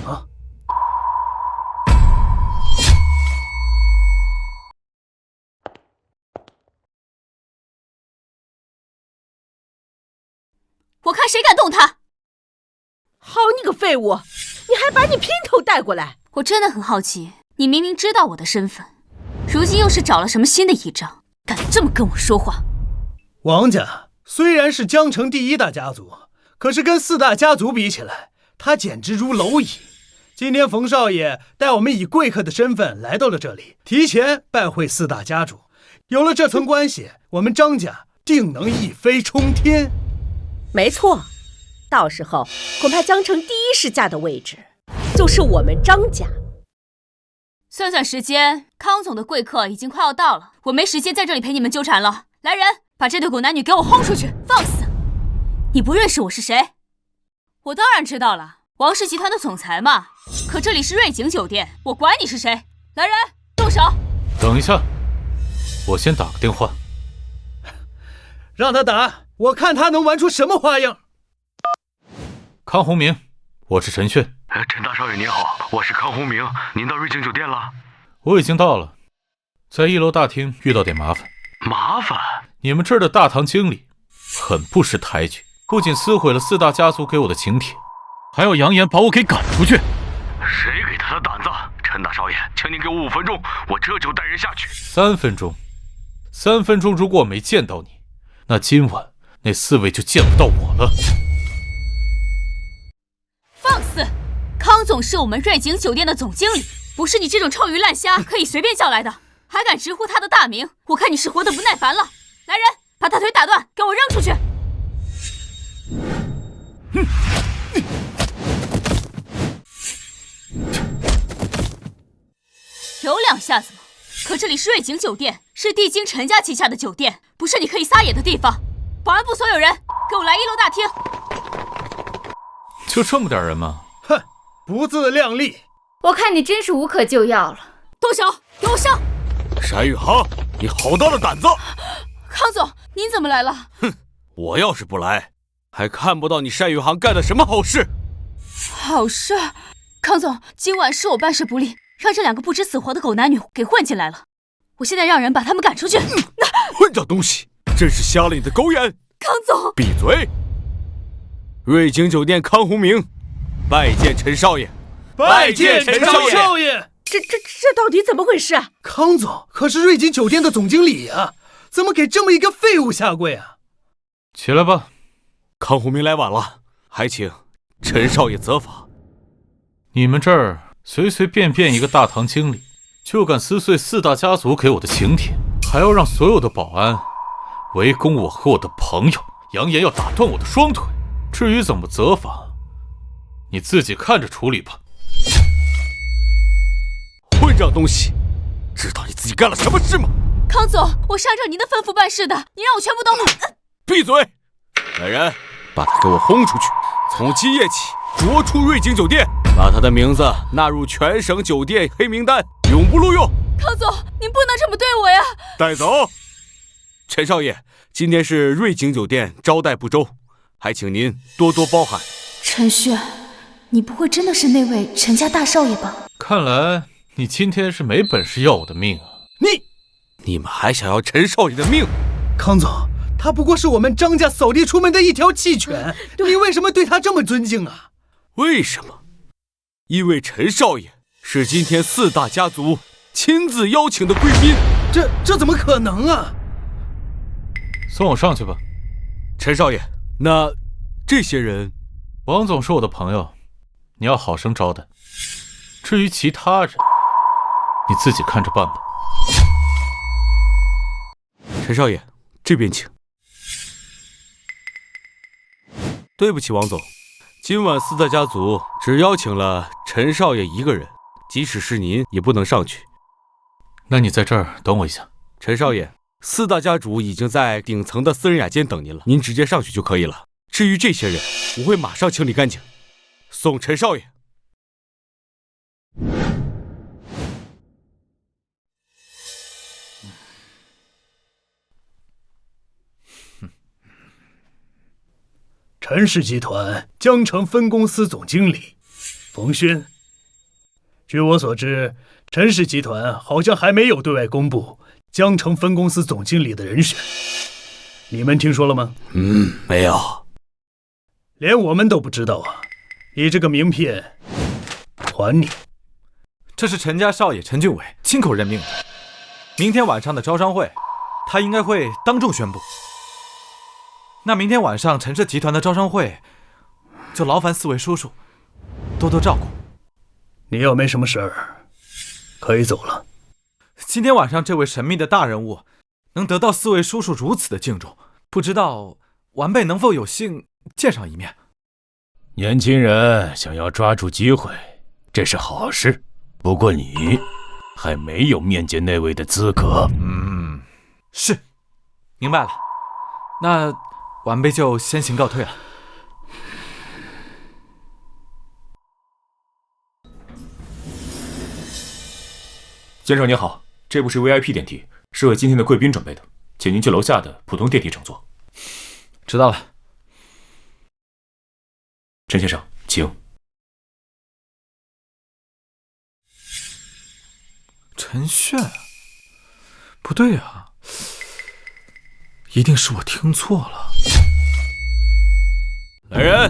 C: 啊！
B: 我看谁敢动他！
G: 好你个废物，你还把你姘头带过来！
B: 我真的很好奇，你明明知道我的身份，如今又是找了什么新的倚仗，敢这么跟我说话？
C: 王家虽然是江城第1大家族，可是跟4大家族比起来，他简直如蝼蚁。今天冯少爷带我们以贵客的身份来到了这里，提前拜会4大家族。有了这层关系，我们张家定能一飞冲天。
G: 没错，到时候恐怕江城第一世家的位置就是我们张家。
B: 算算时间，康总的贵客已经快要到了，我没时间在这里陪你们纠缠了。来人，把这对狗男女给我轰出去，放肆！你不认识我是谁？我当然知道了，王氏集团的总裁嘛。可这里是瑞景酒店，我管你是谁。来人，动手！
D: 等一下，我先打个电话。
C: 让他打，我看他能玩出什么花样。
D: 康宏明，我是陈炫。
I: 陈大少爷您好，我是康宏明，您到瑞景酒店了？
D: 我已经到了，在1楼大厅遇到点麻烦。
I: 麻烦？
D: 你们这儿的大堂经理很不识抬举，不仅撕毁了4大家族给我的请帖，还要扬言把我给赶出去。
I: 谁给他的胆子？陈大少爷，请您给我5分钟，我这就带人下去。
D: 3分钟，3分钟，如果我没见到你，那今晚那4位就见不到我了。
B: 放肆！康总是我们瑞景酒店的总经理，不是你这种臭鱼烂虾可以随便叫来的，还敢直呼他的大名，我看你是活得不耐烦了。来人，把他腿打断，给我扔出去！有2下子吗？可这里是瑞景酒店，是帝京陈家旗下的酒店，不是你可以撒野的地方。保安部所有人，给我来1楼大厅。
D: 就这么点人吗？
C: 哼，不自量力！
E: 我看你真是无可救药了。
B: 动手，给我上！
H: 单宇航，你好大的胆子！
B: 康总，您怎么来了？
H: 哼，我要是不来，还看不到你单宇航干的什么好事。
B: 好事？康总，今晚是我办事不力，让这2个不知死活的狗男女给混进来了。我现在让人把他们赶出去。
H: 混账东西，真是瞎了你的狗眼！
B: 康总，
H: 闭嘴！瑞景酒店康宏明，拜见陈少爷。
C: 拜见陈少爷。
G: 这到底怎么回事啊？
C: 康总可是瑞景酒店的总经理啊，怎么给这么一个废物下跪啊？
D: 起来吧。
H: 康宏明来晚了，还请陈少爷责罚。
D: 你们这儿随随便便一个大堂经理，就敢撕碎4大家族给我的请帖，还要让所有的保安围攻我和我的朋友，扬言要打断我的双腿。至于怎么责罚，你自己看着处理吧。
H: 混账东西，知道你自己干了什么事吗？
B: 康总，我是按照您的吩咐办事的，你让我全部都……
H: 闭嘴！来人，把他给我轰出去！从今夜起，逐出瑞景酒店，把他的名字纳入全省酒店黑名单，永不录用。
B: 康总，您不能这么对我呀！
H: 带走。陈少爷，今天是瑞景酒店招待不周，还请您多多包涵。
B: 陈炫，你不会真的是那位陈家大少爷吧？
D: 看来你今天是没本事要我的命啊！
H: 你们还想要陈少爷的命？
C: 康总，他不过是我们张家扫地出门的一条弃犬，你为什么对他这么尊敬啊？
H: 为什么？因为陈少爷是今天4大家族亲自邀请的贵宾。
C: 这怎么可能啊？
D: 送我上去吧。
H: 陈少爷，那这些人……
D: 王总是我的朋友，你要好生招待。至于其他人，你自己看着办吧。
H: 陈少爷，这边请。对不起，王总，今晚4大家族只邀请了陈少爷1个人，即使是您也不能上去。
D: 那你在这儿等我一下。
H: 陈少爷，4大家主已经在顶层的私人雅间等您了，您直接上去就可以了。至于这些人，我会马上清理干净。送陈少爷。
C: 陈氏集团江城分公司总经理冯轩。据我所知，陈氏集团好像还没有对外公布江城分公司总经理的人选，你们听说了吗？
H: 没有。
C: 连我们都不知道啊！你这个名片，还你。
J: 这是陈家少爷陈俊伟亲口任命的，明天晚上的招商会，他应该会当众宣布。那明天晚上陈氏集团的招商会，就劳烦4位叔叔多多照顾。
C: 你要没什么事儿，可以走了。
J: 今天晚上这位神秘的大人物，能得到4位叔叔如此的敬重，不知道晚辈能否有幸见上一面？
A: 年轻人想要抓住机会，这是好事。不过你还没有面见那位的资格。
J: 是，明白了。那晚辈就先行告退了。
K: 先生您好，这部是 VIP 电梯，是为今天的贵宾准备的，请您去楼下的普通电梯乘坐。
J: 知道了。
K: 陈先生，请。
J: 陈炫，不对啊，一定是我听错了。
H: 来人！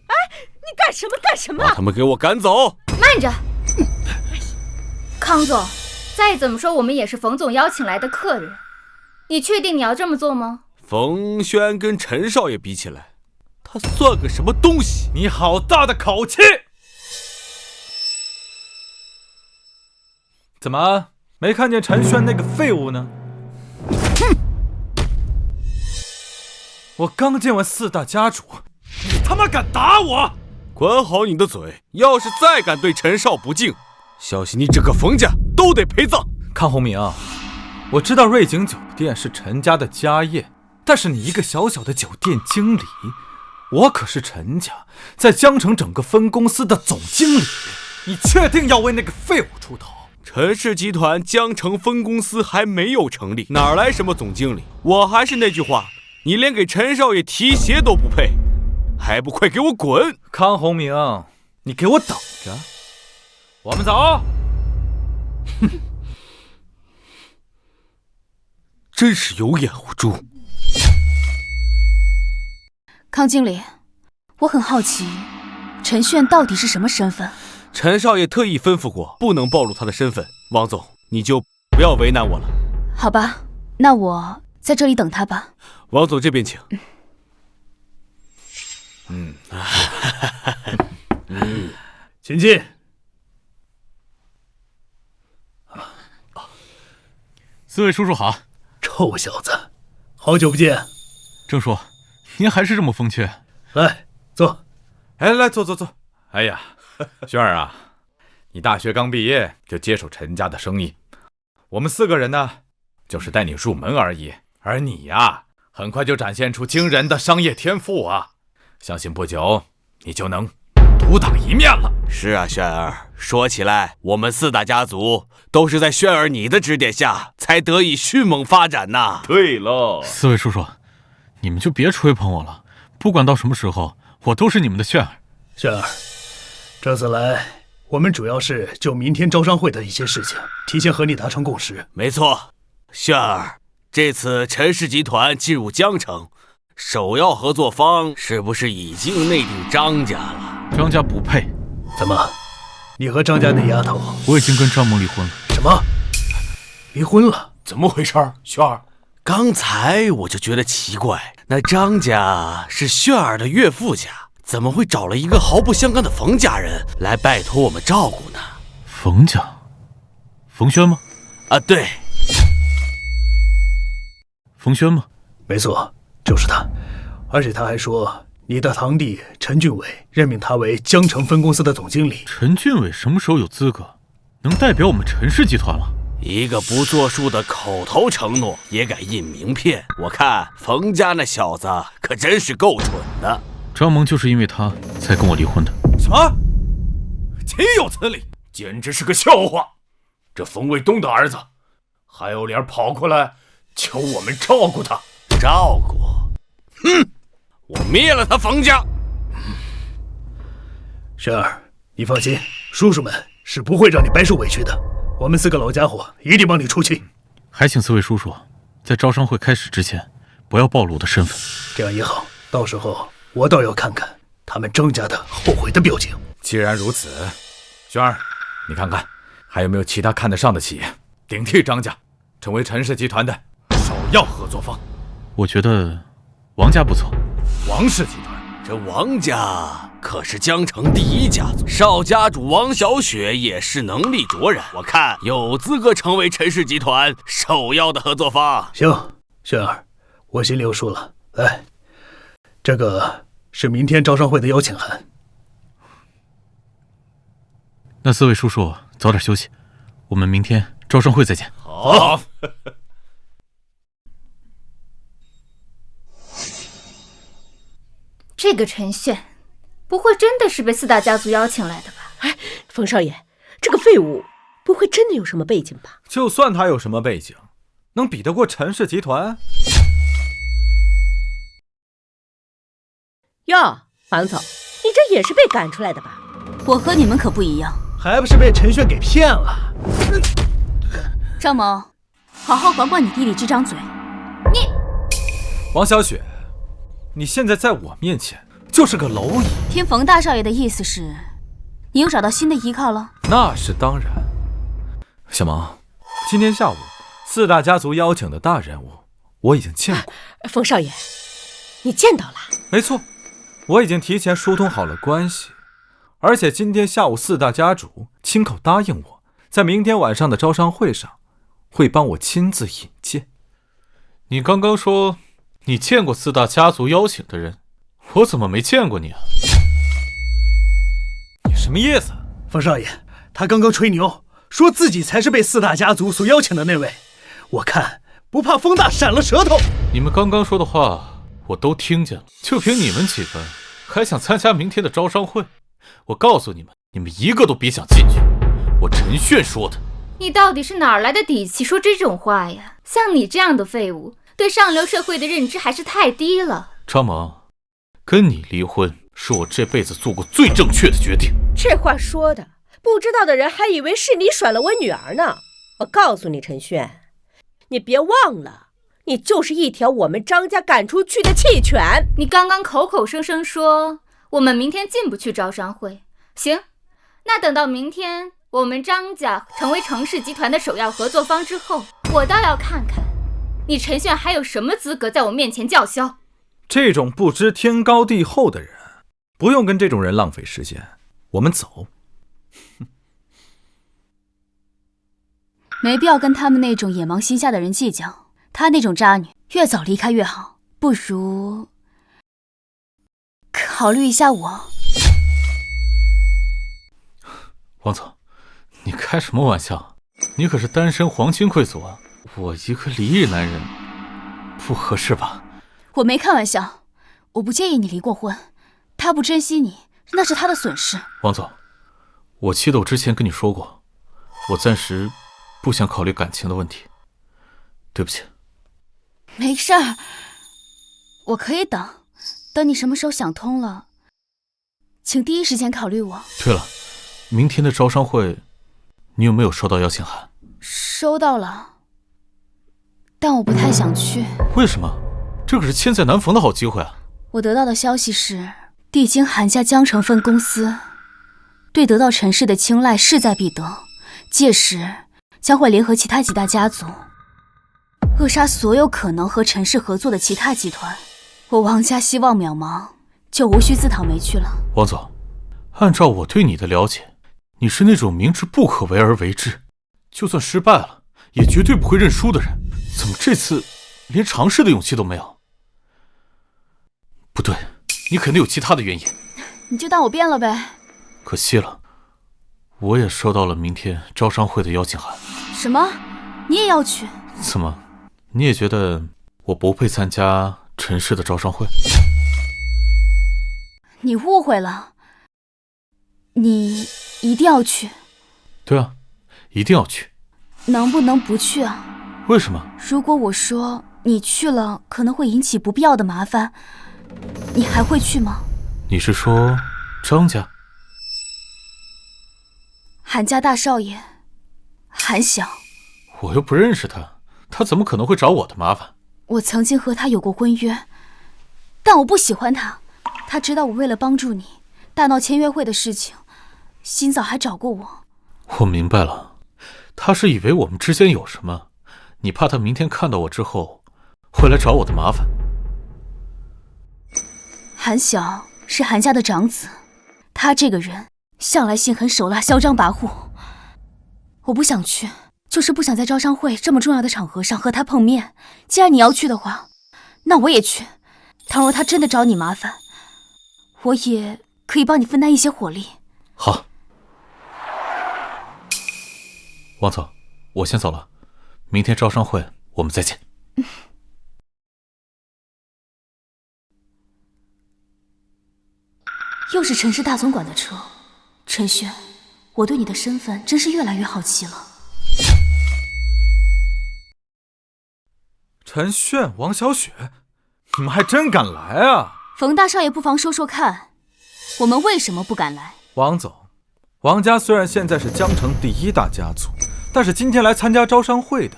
G: 哎，你干什么干什么？
H: 把他们给我赶走！
E: 慢着，康总，再怎么说我们也是冯总邀请来的客人，你确定你要这么做吗？
H: 冯轩跟陈少爷比起来，他算个什么东西？
J: 你好大的口气！怎么没看见陈轩那个废物呢？哼！我刚见完4大家主，你他妈敢打我！
H: 管好你的嘴，要是再敢对陈少不敬，小心你整个冯家都得陪葬。
J: 康宏明，我知道瑞景酒店是陈家的家业，但是你一个小小的酒店经理，我可是陈家在江城整个分公司的总经理，你确定要为那个废物出头？
H: 陈氏集团江城分公司还没有成立，哪来什么总经理？我还是那句话，你连给陈少爷提鞋都不配，还不快给我滚！
J: 康宏明，你给我等着，我们走。
H: 真是有眼无珠。
B: 康经理，我很好奇，陈炫到底是什么身份？
H: 陈少爷特意吩咐过，不能暴露他的身份。王总，你就不要为难我了。
B: 好吧，那我在这里等他吧。
H: 王总这边请。
C: 请进。
D: 4位叔叔好。
C: 臭小子，好久不见。
D: 郑叔，您还是这么风趣。
C: 来，坐。
J: 哎，来坐坐坐。哎呀，轩儿啊，你大学刚毕业就接手陈家的生意，我们4个人呢，就是带你入门而已。而你呀，很快就展现出惊人的商业天赋啊！相信不久你就能独当一面了。
H: 是啊，轩儿，说起来，我们4大家族都是在轩儿你的指点下才得以迅猛发展呐。
K: 对喽
D: ，4位叔叔，你们就别吹捧我了，不管到什么时候，我都是你们的炫儿。
C: 轩儿，这次来，我们主要是就明天招商会的一些事情，提前和你达成共识。
H: 没错，轩儿，这次陈氏集团进入江城，首要合作方是不是已经内定张家了？
D: 张家不配。
C: 怎么？你和张家那丫头？
D: 我已经跟张萌离婚了。
C: 什么？离婚了？
K: 怎么回事？轩儿，
H: 刚才我就觉得奇怪，那张家是炫儿的岳父家，怎么会找了一个毫不相干的冯家人来拜托我们照顾呢？
D: 冯家？冯轩吗？
H: 啊，对。
D: 冯轩吗？
C: 没错，就是他。而且他还说，你的堂弟陈俊伟任命他为江城分公司的总经理。
D: 陈俊伟什么时候有资格能代表我们陈氏集团了？
H: 一个不作数的口头承诺也敢印名片，我看冯家那小子可真是够蠢的。
D: 张萌就是因为他才跟我离婚的。
J: 什么？岂有此理！
K: 简直是个笑话！这冯卫东的儿子还有脸跑过来求我们照顾他？
H: 照顾？哼！我灭了他冯家！
C: 轩儿，你放心，叔叔们是不会让你白受委屈的。我们4个老家伙一定帮你出气。
D: 还请4位叔叔在招商会开始之前不要暴露我的身份。
C: 这样也好，到时候我倒要看看他们张家的后悔的表情。
J: 既然如此，轩儿，你看看还有没有其他看得上的企业顶替张家，成为陈氏集团的首要合作方？
D: 我觉得王家不错。
J: 王氏集团，
H: 这王家可是江城第一家族，少家主王小雪也是能力卓然，我看有资格成为陈氏集团首要的合作方。
C: 行，轩儿，我心里有数了。来，这个是明天招商会的邀请函。
D: 那4位叔叔早点休息，我们明天招商会再见。
K: 好。
E: 这个陈炫，不会真的是被4大家族邀请来的吧？
G: 哎，冯少爷，这个废物不会真的有什么背景吧？
J: 就算他有什么背景，能比得过陈氏集团？
G: 哟，王总，你这也是被赶出来的吧？
B: 我和你们可不一样，
C: 还不是被陈炫给骗了。
B: 张某，好好管管你弟弟这张嘴。
E: 你，
J: 王小雪，你现在在我面前就是个蝼蚁。
B: 听冯大少爷的意思是，你又找到新的依靠了？
J: 那是当然。小芒，今天下午4大家族邀请的大人物，我已经见过。
G: 冯少爷，你见到了？
J: 没错，我已经提前疏通好了关系，而且今天下午4大家主亲口答应我，在明天晚上的招商会上，会帮我亲自引荐。
D: 你刚刚说你见过4大家族邀请的人，我怎么没见过你啊？
J: 你什么意思？
C: 冯少爷，他刚刚吹牛，说自己才是被4大家族所邀请的那位。我看不怕风大闪了舌头。
D: 你们刚刚说的话我都听见了，就凭你们几个还想参加明天的招商会？我告诉你们，你们一个都别想进去。我陈炫说的。
E: 你到底是哪儿来的底气说这种话呀？像你这样的废物，对上流社会的认知还是太低了。
D: 张萌，跟你离婚是我这辈子做过最正确的决定。
G: 这话说的，不知道的人还以为是你甩了我女儿呢。我告诉你，陈炫，你别忘了，你就是一条我们张家赶出去的弃犬。
E: 你刚刚口口声声说我们明天进不去招商会，行，那等到明天我们张家成为程氏集团的首要合作方之后，我倒要看看你陈炫还有什么资格在我面前叫嚣。
J: 这种不知天高地厚的人，不用跟这种人浪费时间，我们走。
B: 没必要跟他们那种野蛮心下的人计较，她那种渣女越早离开越好，不如考虑一下我。
D: 王总，你开什么玩笑？你可是单身皇亲贵族啊，我一个离异男人，不合适吧？
B: 我没开玩笑，我不介意你离过婚，他不珍惜你，那是他的损失。
D: 王总，我记得我之前跟你说过，我暂时不想考虑感情的问题，对不起。
B: 没事儿，我可以等你什么时候想通了，请第一时间考虑我。
D: 对了，明天的招商会，你有没有收到邀请函？
B: 收到了，但我不太想去。
D: 为什么？这可是千载难逢的好机会啊！
B: 我得到的消息是，帝京韩家江城分公司对得到陈氏的青睐势在必得，届时将会联合其他几大家族，扼杀所有可能和陈氏合作的其他集团。我王家希望渺茫，就无需自讨没趣了。
D: 王总，按照我对你的了解，你是那种明知不可为而为之，就算失败了也绝对不会认输的人，怎么这次连尝试的勇气都没有？不对，你肯定有其他的原因。
B: 你就当我变了呗。
D: 可惜了，我也收到了明天招商会的邀请函。
B: 什么？你也要去？
D: 怎么，你也觉得我不配参加陈氏的招商会？
B: 你误会了，你一定要去。
D: 对啊，一定要去。
B: 能不能不去啊？
D: 为什么？
B: 如果我说你去了可能会引起不必要的麻烦，你还会去吗？
D: 你是说张家？
B: 韩家大少爷韩晓。
D: 我又不认识他，他怎么可能会找我的麻烦？
B: 我曾经和他有过婚约，但我不喜欢他。他知道我为了帮助你大闹签约会的事情，新早还找过我。
D: 我明白了，他是以为我们之间有什么，你怕他明天看到我之后会来找我的麻烦。
B: 韩晓是韩家的长子，他这个人向来心狠手辣，嚣张跋扈。我不想去，就是不想在招商会这么重要的场合上和他碰面。既然你要去的话，那我也去。倘若他真的找你麻烦，我也可以帮你分担一些火力。
D: 好，王总，我先走了，明天招商会我们再见。
B: 又是陈氏大总管的车，陈轩，我对你的身份真是越来越好奇了。
J: 陈炫、王小雪，你们还真敢来啊！
B: 冯大少爷不妨说说看，我们为什么不敢来？
J: 王总，王家虽然现在是江城第1大家族，但是今天来参加招商会的，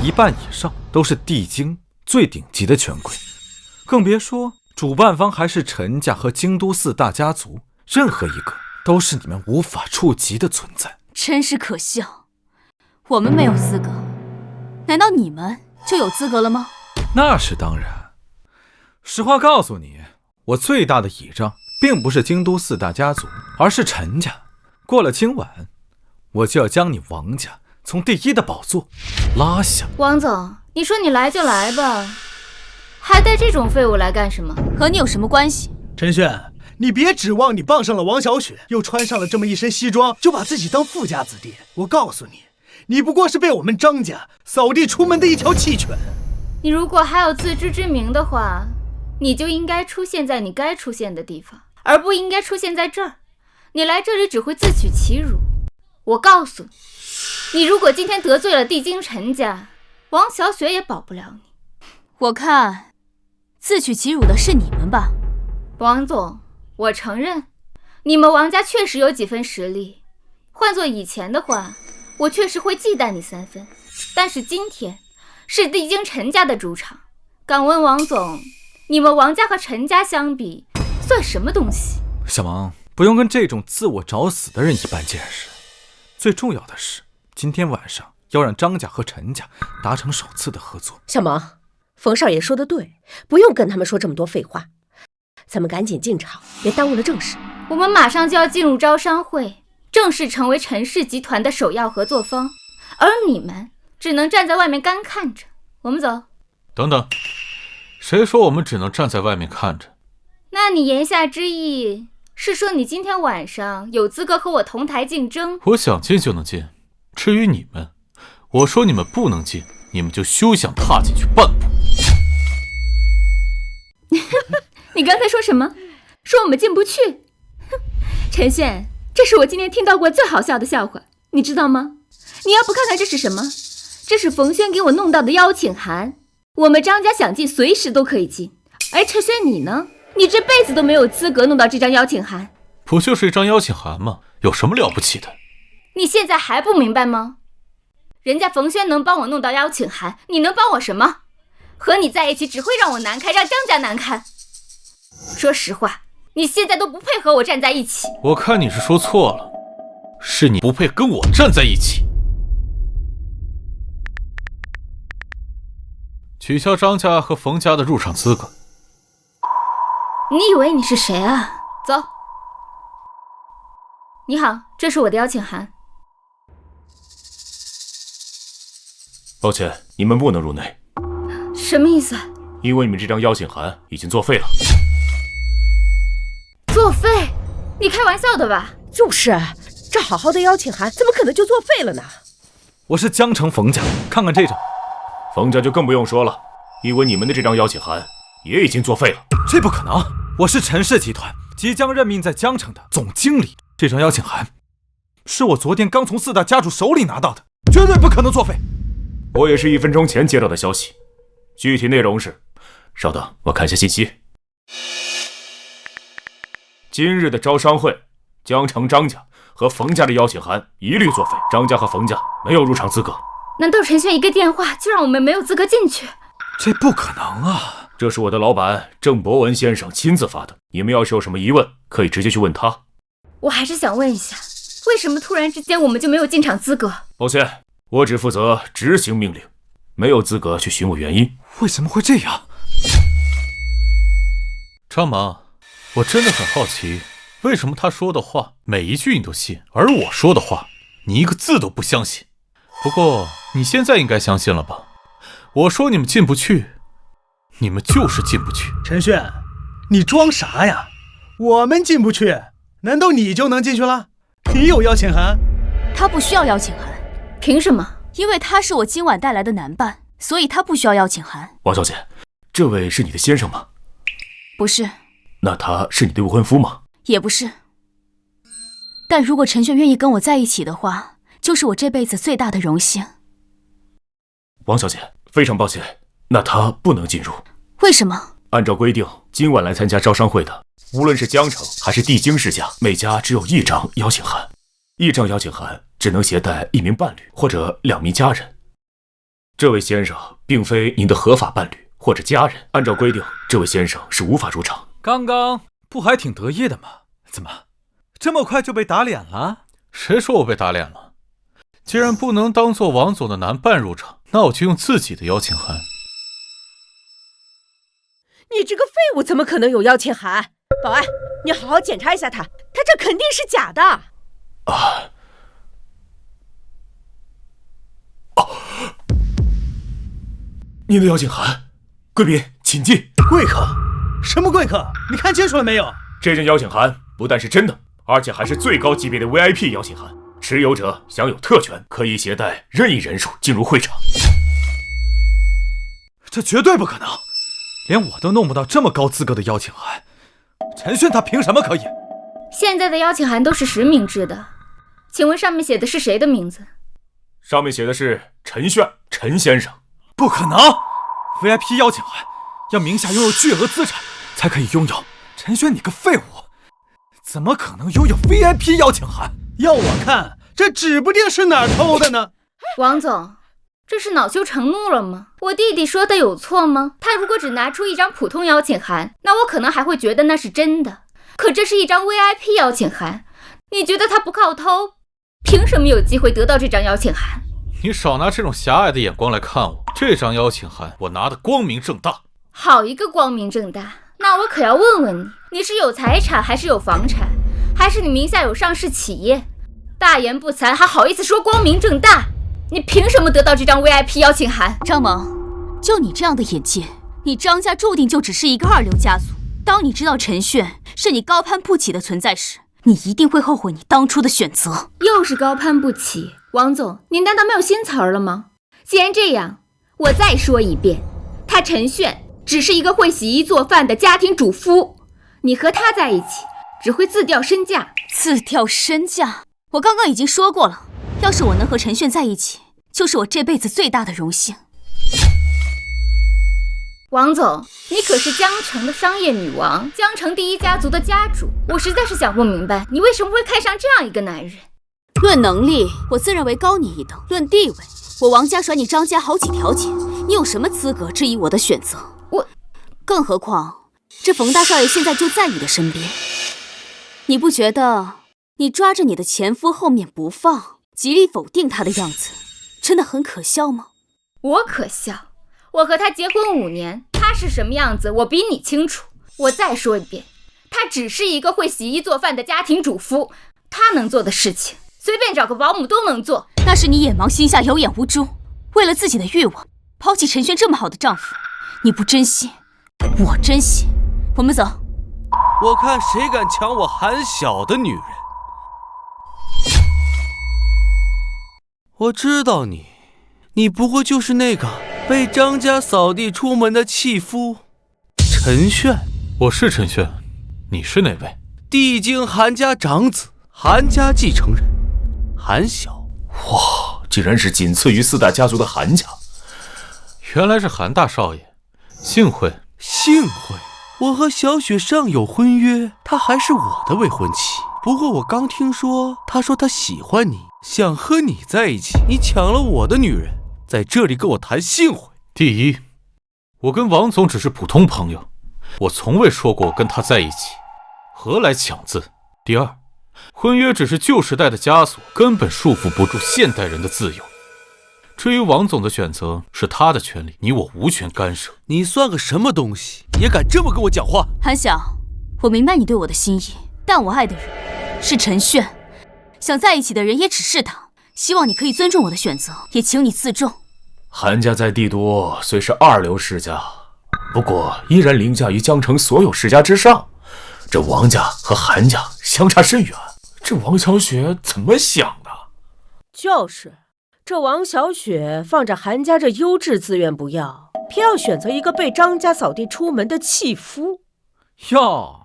J: 一半以上都是帝京最顶级的权贵，更别说主办方还是陈家和京都4大家族，任何一个都是你们无法触及的存在。
B: 真是可笑，我们没有资格，难道你们就有资格了吗？
J: 那是当然。实话告诉你，我最大的倚仗并不是京都4大家族，而是陈家。过了今晚，我就要将你王家从第1的宝座拉下。
E: 王总，你说你来就来吧，还带这种废物来干什么？
B: 和你有什么关系？
C: 陈炫，你别指望你傍上了王小雪，又穿上了这么一身西装，就把自己当富家子弟。我告诉你，你不过是被我们张家扫地出门的一条弃犬。
E: 你如果还有自知之明的话，你就应该出现在你该出现的地方，而不应该出现在这儿。你来这里只会自取其辱。我告诉你，你如果今天得罪了帝京陈家，王小雪也保不了你。
B: 我看自取其辱的是你们吧。
E: 王总，我承认你们王家确实有几分实力，换做以前的话，我确实会忌惮你3分。但是今天是帝京陈家的主场，敢问王总，你们王家和陈家相比，算什么东西？
J: 小王，不用跟这种自我找死的人一般见识。最重要的是，今天晚上要让张家和陈家达成首次的合作。
G: 小毛，冯少爷说的对，不用跟他们说这么多废话，咱们赶紧进场，别耽误了正事。
E: 我们马上就要进入招商会，正式成为陈氏集团的首要合作方，而你们只能站在外面干看着。我们走。
D: 等等，谁说我们只能站在外面看着？
E: 那你言下之意是说你今天晚上有资格和我同台竞争？
D: 我想进就能进，至于你们，我说你们不能进，你们就休想踏进去半步。
E: 你刚才说什么？说我们进不去？陈炫，这是我今天听到过最好笑的笑话，你知道吗？你要不看看这是什么？这是冯轩给我弄到的邀请函，我们张家想进随时都可以进，而陈轩你呢？你这辈子都没有资格弄到这张邀请函。
D: 不就是一张邀请函吗？有什么了不起的？
E: 你现在还不明白吗？人家冯轩能帮我弄到邀请函，你能帮我什么？和你在一起只会让我难堪，让张家难堪。说实话，你现在都不配和我站在一起。
D: 我看你是说错了，是你不配跟我站在一起。取消张家和冯家的入场资格。
E: 你以为你是谁啊？走。你好，这是我的邀请函。
K: 抱歉，你们不能入内。
E: 什么意思？
K: 因为你们这张邀请函已经作废了。
E: 作废？你开玩笑的吧？
G: 就是，这好好的邀请函怎么可能就作废了呢？
J: 我是江城冯家，看看这张。
K: 冯家就更不用说了，因为你们的这张邀请函也已经作废了。
J: 这不可能！我是陈氏集团即将任命在江城的总经理，这张邀请函是我昨天刚从4大家主手里拿到的，绝对不可能作废。
K: 我也是1分钟前接到的消息，具体内容是……稍等，我看一下信息。今日的招商会，江城张家和冯家的邀请函一律作废，张家和冯家没有入场资格。
E: 难道陈轩一个电话就让我们没有资格进去？
J: 这不可能啊！
K: 这是我的老板郑博文先生亲自发的，你们要是有什么疑问，可以直接去问他。
E: 我还是想问一下，为什么突然之间我们就没有进场资格？
K: 抱歉，我只负责执行命令，没有资格去询问原因。
J: 为什么会这样？
D: 张芒，我真的很好奇，为什么他说的话每一句你都信，而我说的话你一个字都不相信？不过你现在应该相信了吧？我说你们进不去，你们就是进不去。
C: 陈炫，你装啥呀？我们进不去，难道你就能进去了？你有邀请函？
B: 他不需要邀请函。
E: 凭什么？
B: 因为他是我今晚带来的男伴，所以他不需要邀请函。
A: 王小姐，这位是你的先生吗？
B: 不是。
A: 那他是你的未婚夫吗？
B: 也不是。但如果陈炫愿意跟我在一起的话，就是我这辈子最大的荣幸。
A: 王小姐，非常抱歉，那他不能进入。
B: 为什么？
A: 按照规定，今晚来参加招商会的，无论是江城还是帝京世家，每家只有1张邀请函。1张邀请函只能携带1名伴侣或者2名家人。这位先生并非您的合法伴侣或者家人，按照规定，这位先生是无法入场。
J: 刚刚不还挺得意的吗？怎么这么快就被打脸了？
D: 谁说我被打脸了？既然不能当做王总的男伴入场，那我就用自己的邀请函。
G: 你这个废物怎么可能有邀请函？保安，你好好检查一下他这肯定是假的。
A: 您的邀请函，贵宾请进。
C: 贵客？什么贵客？你看清楚了没有？
A: 这张邀请函不但是真的，而且还是最高级别的 VIP 邀请函，持有者享有特权，可以携带任意人数进入会场。
J: 这绝对不可能，连我都弄不到这么高资格的邀请函，陈炫他凭什么可以？
E: 现在的邀请函都是实名制的，请问上面写的是谁的名字？
A: 上面写的是陈炫，陈先生。
J: 不可能 ！VIP 邀请函要名下拥有巨额资产才可以拥有。陈轩，你个废物，怎么可能拥有 VIP 邀请函？
C: 要我看，这指不定是哪儿偷的呢。
E: 王总，这是恼羞成怒了吗？我弟弟说的有错吗？他如果只拿出1张普通邀请函，那我可能还会觉得那是真的。可这是1张 VIP 邀请函，你觉得他不靠偷，凭什么有机会得到这张邀请函？
D: 你少拿这种狭隘的眼光来看我，这张邀请函我拿得光明正大。
E: 好一个光明正大！那我可要问问你，你是有财产还是有房产，还是你名下有上市企业？大言不惭还好意思说光明正大？你凭什么得到这张 VIP 邀请函？
B: 张萌，就你这样的眼界，你张家注定就只是一个2流家族。当你知道陈炫是你高攀不起的存在时，你一定会后悔你当初的选择。
E: 又是高攀不起，王总，你难道没有新词儿了吗？既然这样，我再说一遍，他陈炫只是一个会洗衣做饭的家庭主妇，你和他在一起只会自掉身价。
B: 自掉身价？我刚刚已经说过了，要是我能和陈炫在一起，就是我这辈子最大的荣幸。
E: 王总，你可是江城的商业女王，江城第1家族的家主，我实在是想不明白，你为什么会看上这样一个男人？
B: 论能力，我自认为高你一等；论地位，我王家甩你张家好几条街，你有什么资格质疑我的选择？更何况，这冯大少爷现在就在你的身边，你不觉得你抓着你的前夫后面不放，极力否定他的样子，真的很可笑吗？
E: 我可笑？我和他结婚5年，他是什么样子，我比你清楚。我再说一遍，他只是一个会洗衣做饭的家庭主妇，他能做的事情，随便找个保姆都能做。
B: 那是你眼盲心下有眼无珠，为了自己的欲望，抛弃陈轩这么好的丈夫，你不珍惜，我珍惜。我们走。
H: 我看谁敢抢我韩晓的女人。我知道你不过就是那个被张家扫地出门的弃夫陈炫。
D: 我是陈炫，你是哪位？
H: 帝京韩家长子，韩家继承人韩晓。
A: 哇，竟然是仅次于4大家族的韩家。
D: 原来是韩大少爷，幸会。
H: 幸会。我和小雪尚有婚约，她还是我的未婚妻。不过我刚听说，她说她喜欢你，想和你在一起，你抢了我的女人，在这里跟我谈幸会。
D: 第一，我跟王总只是普通朋友，我从未说过我跟他在一起，何来抢字？第二，婚约只是旧时代的枷锁，根本束缚不住现代人的自由。至于王总的选择是他的权利，你我无权干涉。
H: 你算个什么东西，也敢这么跟我讲话？
B: 韩晓，我明白你对我的心意，但我爱的人是陈炫，想在一起的人也只是他。希望你可以尊重我的选择，也请你自重。
A: 韩家在帝都虽是2流世家，不过依然凌驾于江城所有世家之上。这王家和韩家相差甚远，这王小雪怎么想的？
G: 就是，这王小雪放着韩家这优质资源不要，偏要选择一个被张家扫地出门的弃夫。
J: 哟，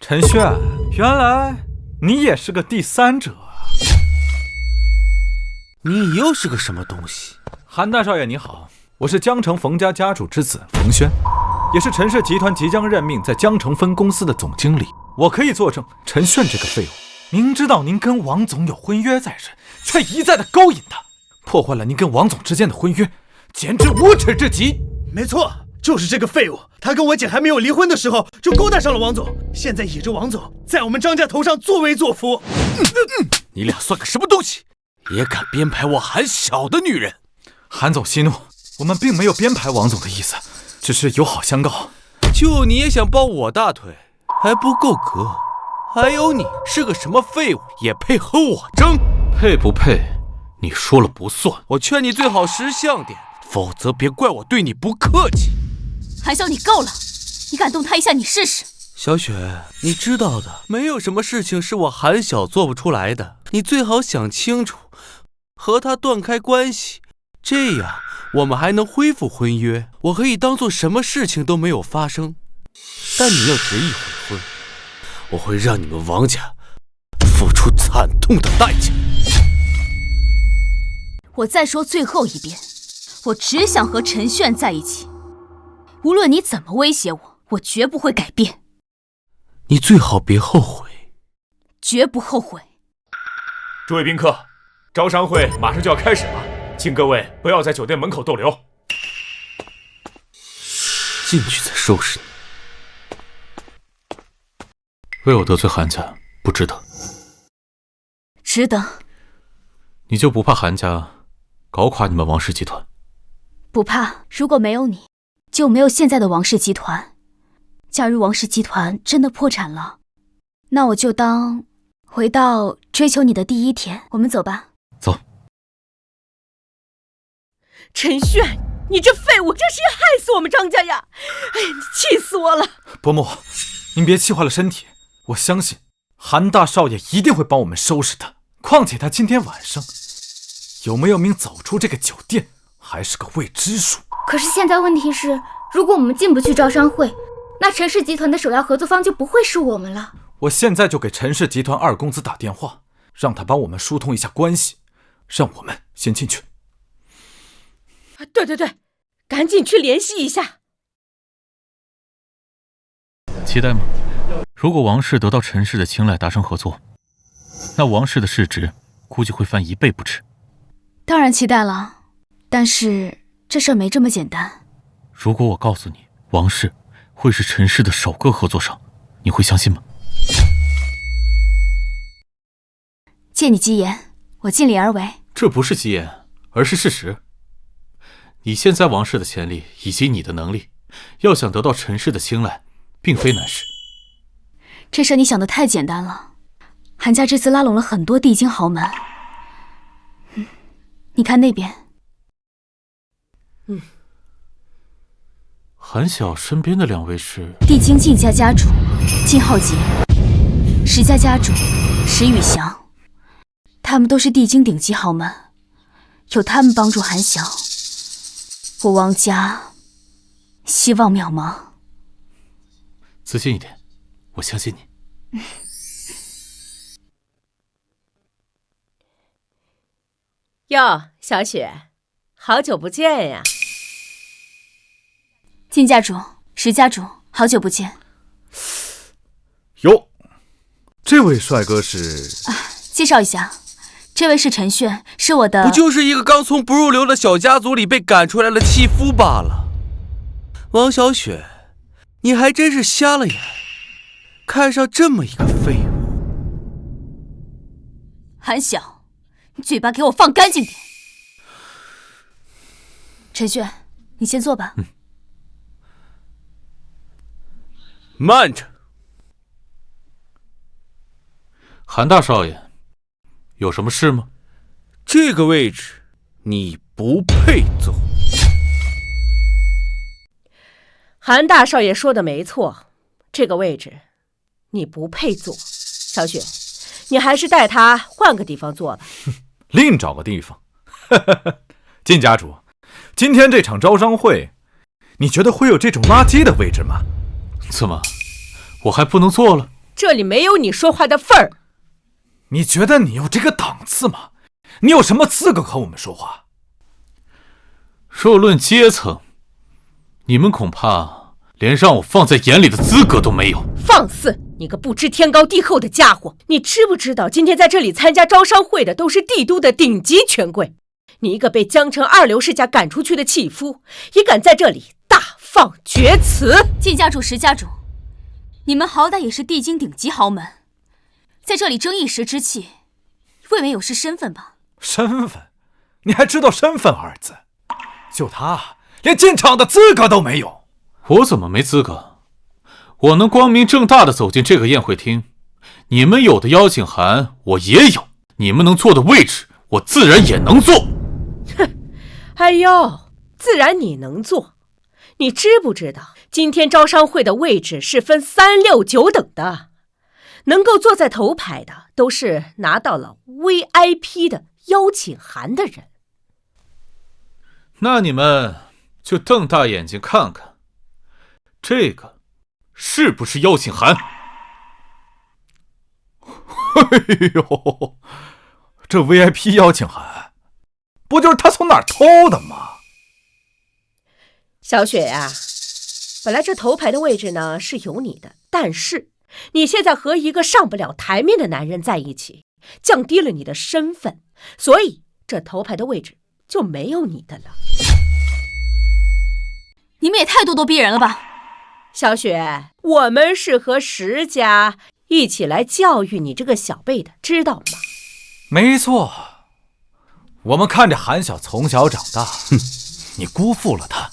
J: 陈炫，原来你也是个第三者啊！
H: 你又是个什么东西？
J: 韩大少爷你好，我是江城冯家家主之子冯轩，也是陈氏集团即将任命在江城分公司的总经理。我可以作证，陈炫这个废物，明知道您跟王总有婚约在身，却一再的勾引他，破坏了您跟王总之间的婚约，简直无耻至极。
C: 没错，就是这个废物，他跟我姐还没有离婚的时候就勾搭上了王总，现在倚着王总在我们张家头上作威作福。
H: 你俩算个什么东西，也敢编排我韩小的女人？
J: 韩总息怒，我们并没有编排王总的意思，只是友好相告。
H: 就你也想抱我大腿，还不够格？还有你是个什么废物，也配和我争？
D: 配不配，你说了不算。
H: 我劝你最好识相点，否则别怪我对你不客气。
B: 韩晓，你够了，你敢动他一下，你试试。
H: 小雪，你知道的，没有什么事情是我韩小做不出来的。你最好想清楚，和他断开关系，这样我们还能恢复婚约。我可以当做什么事情都没有发生。但你要执意悔婚，我会让你们王家付出惨痛的代价。
B: 我再说最后一遍，我只想和陈炫在一起，无论你怎么威胁我，我绝不会改变。
H: 你最好别后悔。
B: 绝不后悔。
A: 诸位宾客，招商会马上就要开始了，请各位不要在酒店门口逗留。
H: 进去再收拾你。
D: 为我得罪韩家，不值得。
B: 值得。
D: 你就不怕韩家搞垮你们王氏集团？
B: 不怕，如果没有你，就没有现在的王氏集团。假如王氏集团真的破产了，那我就当回到追求你的第一天。我们走吧。
D: 走。
G: 陈炫，你这废物，真是要害死我们张家呀！哎呀，你气死我了！
J: 伯母，您别气坏了身体，我相信韩大少爷一定会帮我们收拾他。况且他今天晚上有没有命走出这个酒店，还是个未知数。
E: 可是现在问题是，如果我们进不去招商会，那陈氏集团的首要合作方就不会是我们了。
J: 我现在就给陈氏集团二公子打电话，让他帮我们疏通一下关系，让我们先进去。
G: 对，赶紧去联系一下。
D: 期待吗？如果王氏得到陈氏的青睐，达成合作，那王氏的市值估计会翻1倍不止。
B: 当然期待了，但是这事儿没这么简单。
D: 如果我告诉你，王氏会是陈氏的首个合作商，你会相信吗？
B: 借你吉言，我尽力而为。
D: 这不是吉言，而是事实。你现在王氏的潜力以及你的能力，要想得到陈氏的青睐，并非难事。
B: 这事你想得太简单了。韩家这次拉拢了很多帝京豪门，你看那边。
D: 韩晓身边的2位是
B: 帝京靳家家主靳浩杰，石家家主石宇翔，他们都是帝京顶级豪门，有他们帮助韩晓，我王家希望渺茫。
D: 自信一点，我相信你。
G: 哟，小雪，好久不见呀！
B: 靳家主、石家主，好久不见。
J: 哟，这位帅哥是？
B: 介绍一下，这位是陈炫，是我的……
H: 不就是一个刚从不入流的小家族里被赶出来的弃夫罢了。王小雪，你还真是瞎了眼，看上这么一个废物。
B: 韩晓，你嘴巴给我放干净点。陈炫，你先坐吧。
H: 慢着，
D: 韩大少爷，有什么事吗？
H: 这个位置你不配坐。
G: 韩大少爷说的没错，这个位置你不配坐。小雪，你还是带他换个地方坐吧。
J: 另找个地方。靳家主，今天这场招商会，你觉得会有这种垃圾的位置吗？
D: 怎么，我还不能坐了？
G: 这里没有你说话的份儿。
J: 你觉得你有这个档次吗？你有什么资格和我们说话？
D: 若论阶层，你们恐怕连让我放在眼里的资格都没有。
G: 放肆！你个不知天高地厚的家伙，你知不知道今天在这里参加招商会的都是帝都的顶级权贵？你一个被江城二流世家赶出去的弃夫，也敢在这里大放厥词？
B: 靳家主、石家主，你们好歹也是帝京顶级豪门，在这里争一时之气，未免有失身份吧？
J: 身份？你还知道身份二字？就他连进场的资格都没有。
D: 我怎么没资格？我能光明正大的走进这个宴会厅，你们有的邀请函我也有，你们能坐的位置我自然也能坐。
G: 哼，哎呦，自然你能坐。你知不知道今天招商会的位置是分3、6、9等的，能够坐在头排的都是拿到了 VIP 的邀请函的人。
D: 那你们就瞪大眼睛看看，这个是不是邀请函？
J: 哎呦，这 VIP 邀请函不就是他从哪儿偷的吗？
G: 小雪呀，本来这头排的位置呢是有你的，但是你现在和一个上不了台面的男人在一起，降低了你的身份，所以这头排的位置就没有你的了。
B: 你们也太咄咄逼人了吧！
G: 小雪，我们是和石家一起来教育你这个小辈的，知道吗？
J: 没错，我们看着韩晓从小长大，你辜负了他。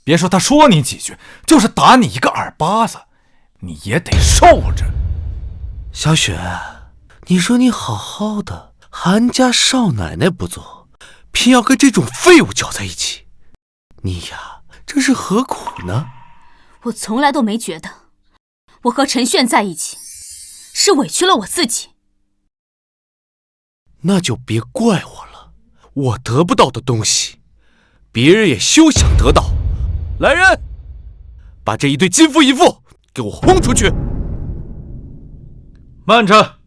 J: 别说他说你几句，就是打你一个耳巴子，你也得受着。
H: 小雪，你说你好好的，韩家少奶奶不做，偏要跟这种废物搅在一起，你呀，这是何苦呢？
B: 我从来都没觉得我和陈炫在一起是委屈了我自己。
H: 那就别怪我了，我得不到的东西，别人也休想得到。来人，把这一对金夫银妇给我轰出去！
D: 慢着，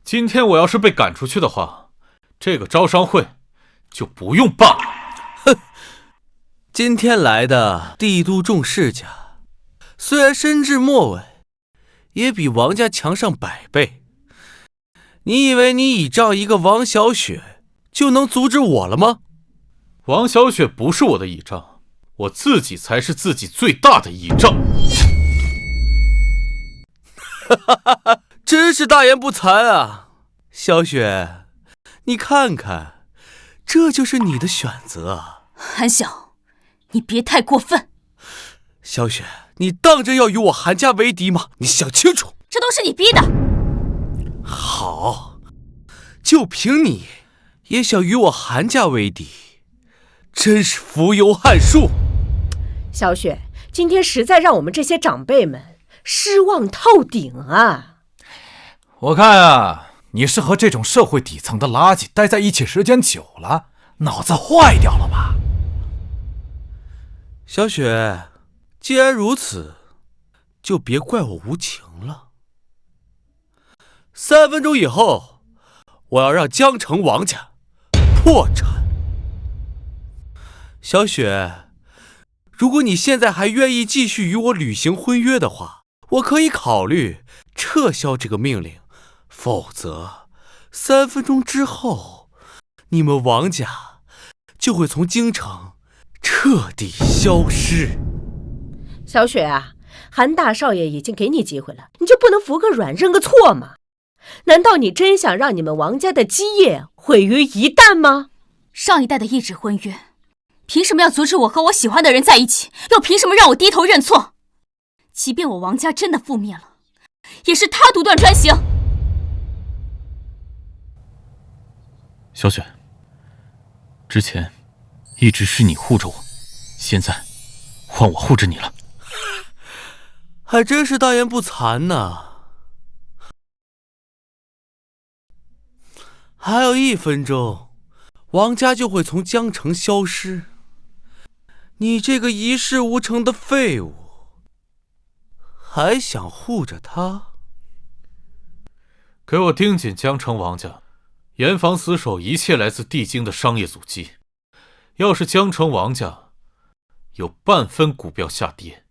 D: 今天我要是被赶出去的话，这个招商会就不用办了。
H: 哼，今天来的帝都众世家，虽然身至末尾，也比王家强上100倍。你以为你倚仗一个王小雪就能阻止我了吗？
D: 王小雪不是我的倚仗，我自己才是自己最大的倚仗。
H: 真是大言不惭啊，小雪，你看看，这就是你的选择。
B: 韩晓，你别太过分。
H: 小雪，你当真要与我韩家为敌吗？你想清楚。
B: 这都是你逼的。
H: 好，就凭你也想与我韩家为敌，真是浮游汉树。
G: 小雪，今天实在让我们这些长辈们失望透顶啊！
J: 我看啊，你是和这种社会底层的垃圾待在一起时间久了，脑子坏掉了吧？
H: 小雪，既然如此，就别怪我无情了。3分钟以后，我要让江城王家破产。小雪，如果你现在还愿意继续与我履行婚约的话，我可以考虑撤销这个命令，否则3分钟之后，你们王家就会从京城彻底消失。
G: 小雪啊，韩大少爷已经给你机会了，你就不能服个软认个错吗？难道你真想让你们王家的基业毁于一旦吗？
B: 上一代的一纸婚约，凭什么要阻止我和我喜欢的人在一起？又凭什么让我低头认错？即便我王家真的覆灭了，也是他独断专行。
D: 小雪，之前一直是你护着我，现在换我护着你了。
H: 还真是大言不惭呢。还有1分钟，王家就会从江城消失。你这个一事无成的废物，还想护着他？
D: 给我盯紧江城王家，严防死守一切来自帝京的商业阻击。要是江城王家有半分股票下跌，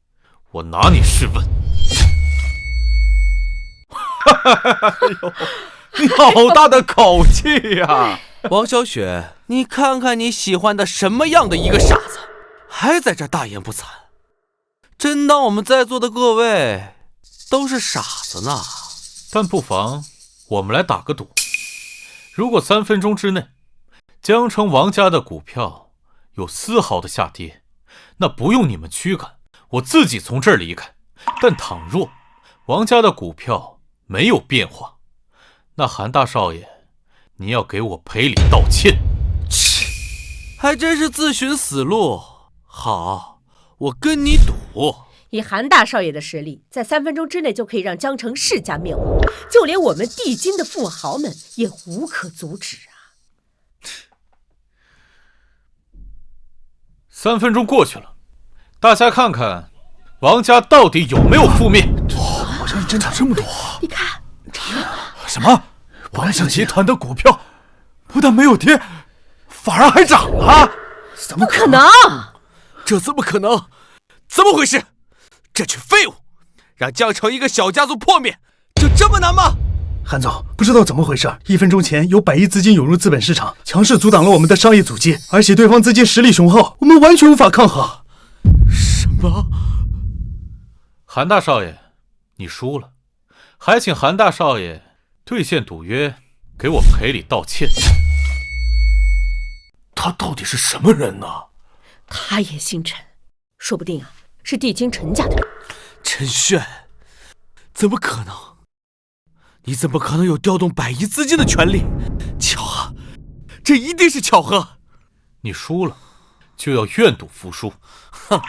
D: 我拿你试问。
J: 你好大的口气呀！
H: 王小雪，你看看你喜欢的什么样的一个傻子，还在这大言不惭，真当我们在座的各位都是傻子呢？
D: 但不妨我们来打个赌，如果3分钟之内江城王家的股票有丝毫的下跌，那不用你们驱赶，我自己从这儿离开。但倘若王家的股票没有变化，那韩大少爷，你要给我赔礼道歉。
H: 切，还真是自寻死路。好，我跟你赌。
G: 以韩大少爷的实力，在3分钟之内就可以让江城世家灭亡，就连我们帝京的富豪们也无可阻止啊
D: ！3分钟过去了，大家看看王家到底有没有覆灭？
C: 好像是真的这么多。
G: 你看，
J: 什么？王氏集团的股票不但没有跌，反而还涨了？
G: 怎么可能？
H: 这怎么可能？怎么回事？这群废物，让江城一个小家族破灭，就这么难吗？
C: 韩总，不知道怎么回事，1分钟前有100亿资金涌入资本市场，强势阻挡了我们的商业阻击，而且对方资金实力雄厚，我们完全无法抗衡。
H: 什么？
D: 韩大少爷，你输了，还请韩大少爷兑现赌约，给我赔礼道歉。
A: 他到底是什么人呢？
G: 他也姓陈，说不定啊是帝京陈家的人。
H: 陈炫，怎么可能？你怎么可能有调动100亿资金的权利？巧合，这一定是巧合。
D: 你输了，就要愿赌服输。
H: 哼，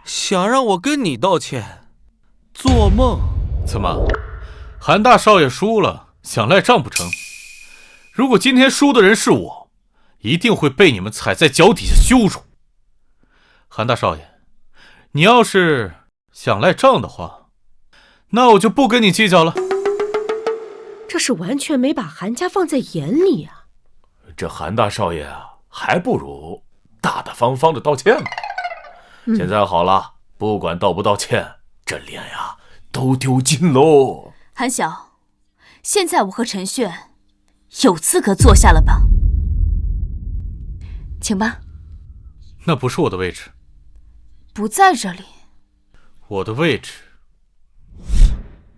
H: 想让我跟你道歉，做梦！
D: 怎么，韩大少爷输了，想赖账不成？如果今天输的人是我，一定会被你们踩在脚底下羞辱。韩大少爷，你要是想赖账的话，那我就不跟你计较了。
G: 这是完全没把韩家放在眼里啊！
A: 这韩大少爷啊，还不如大大方方的道歉吧。现在好了，不管道不道歉，这脸呀都丢尽喽。
B: 韩晓，现在我和陈炫有资格坐下了吧？请吧。
D: 那不是我的位置。
B: 不在这里。
D: 我的位置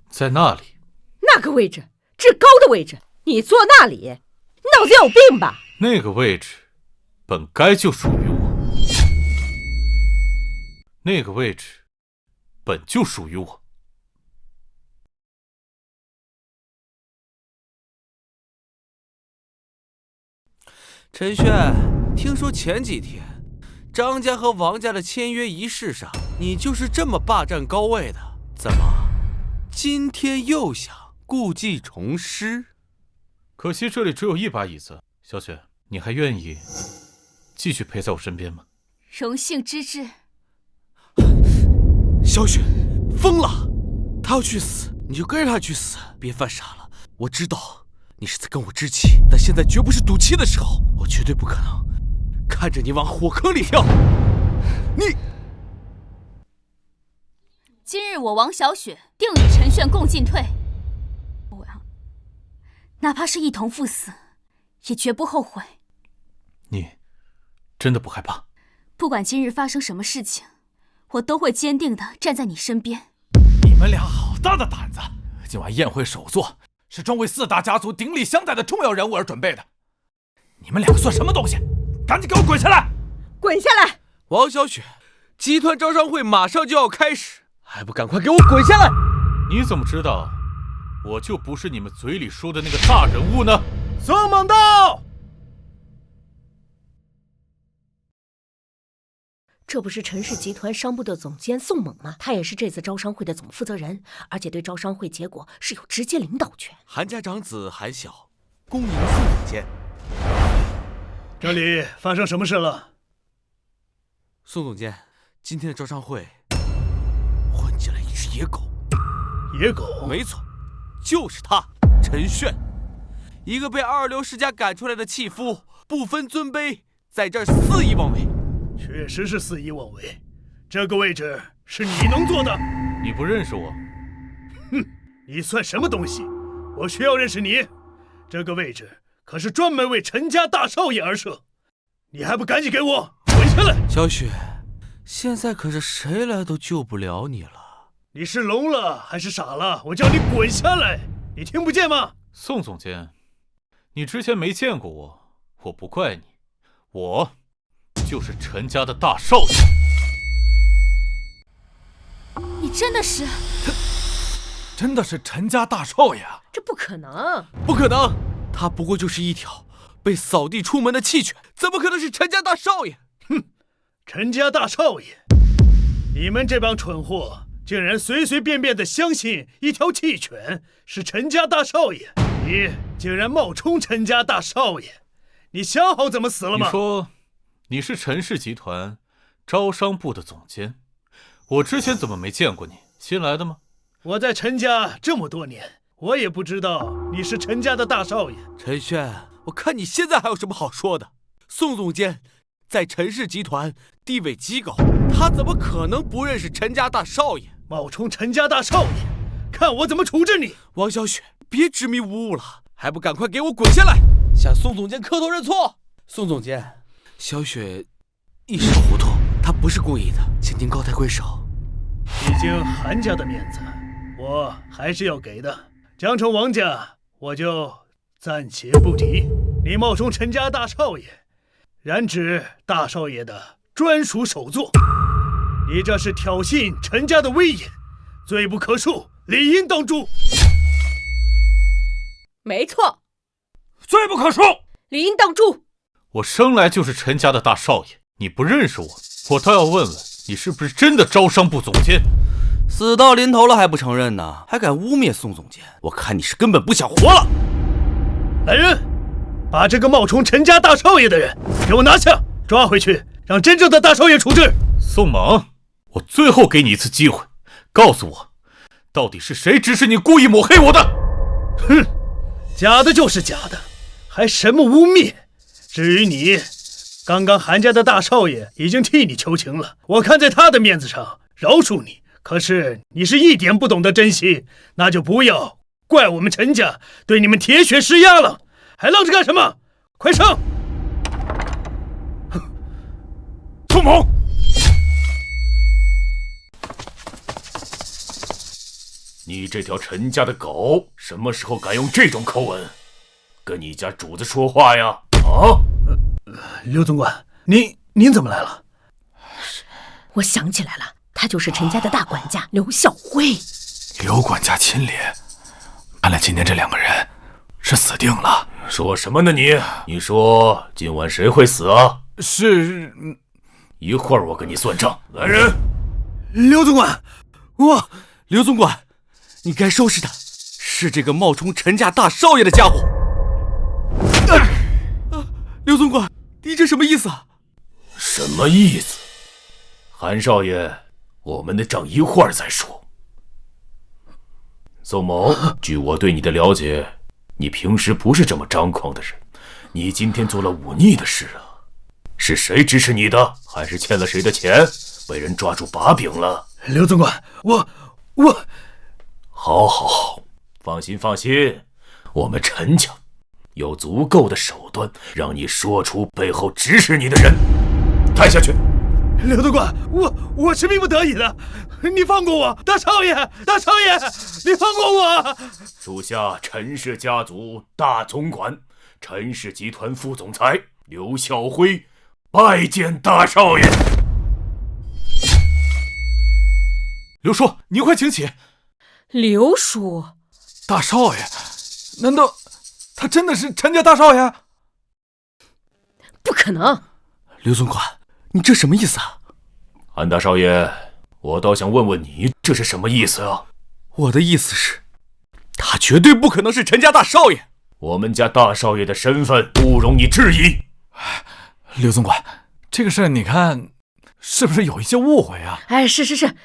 D: 在那里。
G: 那个位置，至高的位置，你坐那里，你脑子有病吧？
D: 那个位置本该就属于我，那个位置本就属于我。
H: 陈炫，听说前几天张家和王家的签约仪式上，你就是这么霸占高位的，怎么今天又想故技重施？
D: 可惜这里只有1把椅子，小雪，你还愿意继续陪在我身边吗？
B: 荣幸之至。
H: 小雪，疯了！他要去死，你就跟着他去死，别犯傻了。我知道你是在跟我置气，但现在绝不是赌气的时候，我绝对不可能看着你往火坑里跳。你，
B: 今日我王小雪定与陈炫共进退，哪怕是一同赴死，也绝不后悔。
D: 你真的不害怕？
B: 不管今日发生什么事情，我都会坚定地站在你身边。
J: 你们俩好大的胆子！今晚宴会首座是专为4大家族鼎力相待的重要人物而准备的，你们两个算什么东西？赶紧给我滚下来！
G: 滚下来！
H: 王小雪，集团招商会马上就要开始，还不赶快给我滚下来！
D: 你怎么知道我就不是你们嘴里说的那个大人物呢？
C: 宋猛道，
G: 这不是陈氏集团商部的总监宋猛吗？他也是这次招商会的总负责人，而且对招商会结果是有直接领导权。
H: 韩家长子韩晓，恭迎宋总监。
C: 这里发生什么事了？
H: 宋总监，今天的招商会混进来一只野狗。
C: 野狗？
H: 没错，就是他，陈炫，一个被二流世家赶出来的弃夫，不分尊卑，在这儿肆意妄为。
C: 确实是肆意妄为，这个位置是你能做的？
D: 你不认识我？
C: 哼，你算什么东西？我需要认识你？这个位置可是专门为陈家大少爷而设，你还不赶紧给我滚下来！
H: 小雪，现在可是谁来都救不了你了。
C: 你是聋了还是傻了？我叫你滚下来，你听不见吗？
D: 宋总监，你之前没见过我，我不怪你，我就是陈家的大少爷。
B: 你真的是？
J: 真的是陈家大少爷啊？
G: 这不可能！
H: 不可能！他不过就是一条被扫地出门的弃犬，怎么可能是陈家大少爷？
C: 哼，陈家大少爷，你们这帮蠢货竟然随随便便的相信一条弃犬是陈家大少爷！你竟然冒充陈家大少爷！你想好怎么死了吗？
D: 你说你是陈氏集团招商部的总监，我之前怎么没见过你？新来的吗？
C: 我在陈家这么多年，我也不知道你是陈家的大少爷。
H: 陈炫，我看你现在还有什么好说的？宋总监在陈氏集团地位极高，他怎么可能不认识陈家大少爷？
C: 冒充陈家大少爷，看我怎么处置你！
H: 王小雪，别执迷不悟了，还不赶快给我滚下来，向宋总监磕头认错！宋总监，小雪一时糊涂，她不是故意的，请您高抬贵手。
C: 毕竟韩家的面子我还是要给的，江城王家我就暂且不提。你冒充陈家大少爷，染指大少爷的专属首座，你这是挑衅陈家的威严，罪不可恕，理应当诛。
G: 没错，
A: 罪不可恕，
G: 理应当诛。
D: 我生来就是陈家的大少爷，你不认识我，我倒要问问你是不是真的招商部总监？
H: 死到临头了还不承认呢？还敢污蔑宋总监？我看你是根本不想活了！
C: 来人，把这个冒充陈家大少爷的人给我拿下，抓回去，让真正的大少爷处置。
D: 宋猛，我最后给你一次机会，告诉我，到底是谁指使你故意抹黑我的？
C: 哼，假的就是假的，还什么污蔑？至于你，刚刚韩家的大少爷已经替你求情了，我看在他的面子上饶恕你。可是你是一点不懂得珍惜，那就不要怪我们陈家对你们铁血施压了。还愣着干什么？快上！
A: 宋猛，你这条陈家的狗，什么时候敢用这种口吻跟你家主子说话呀？啊？
C: 刘总管，您怎么来了？
G: 我想起来了，他就是陈家的大管家刘孝辉。
J: 刘管家亲临，看来今天这两个人是死定了。
A: 说什么呢你？你说今晚谁会死啊？
J: 是，
A: 一会儿我跟你算账。来人！
C: 刘总管，
H: 刘总管，你该收拾他，是这个冒充陈家大少爷的家伙。刘总管，你这什么意思啊？
A: 什么意思？韩少爷，我们的账一会儿再说。宋某，据我对你的了解，你平时不是这么张狂的人，你今天做了忤逆的事啊？是谁指使你的？还是欠了谁的钱，被人抓住把柄了？
C: 刘总管，我……
A: 好，放心，我们陈家有足够的手段，让你说出背后指使你的人。带下去。
C: 刘总管，我是逼不得已的，你放过我，大少爷，你放过我！
A: 属下陈氏家族大总管，陈氏集团副总裁刘孝辉，拜见大少爷。
J: 刘叔，您快请起。
G: 刘叔，
J: 大少爷，难道他真的是陈家大少爷？
G: 不可能！
H: 刘总管，你这什么意思啊？
A: 韩大少爷，我倒想问问你，这是什么意思啊？
H: 我的意思是，他绝对不可能是陈家大少爷。
A: 我们家大少爷的身份不容你质疑。
J: 刘总管，这个事你看是不是有一些误会啊？
G: 哎，是，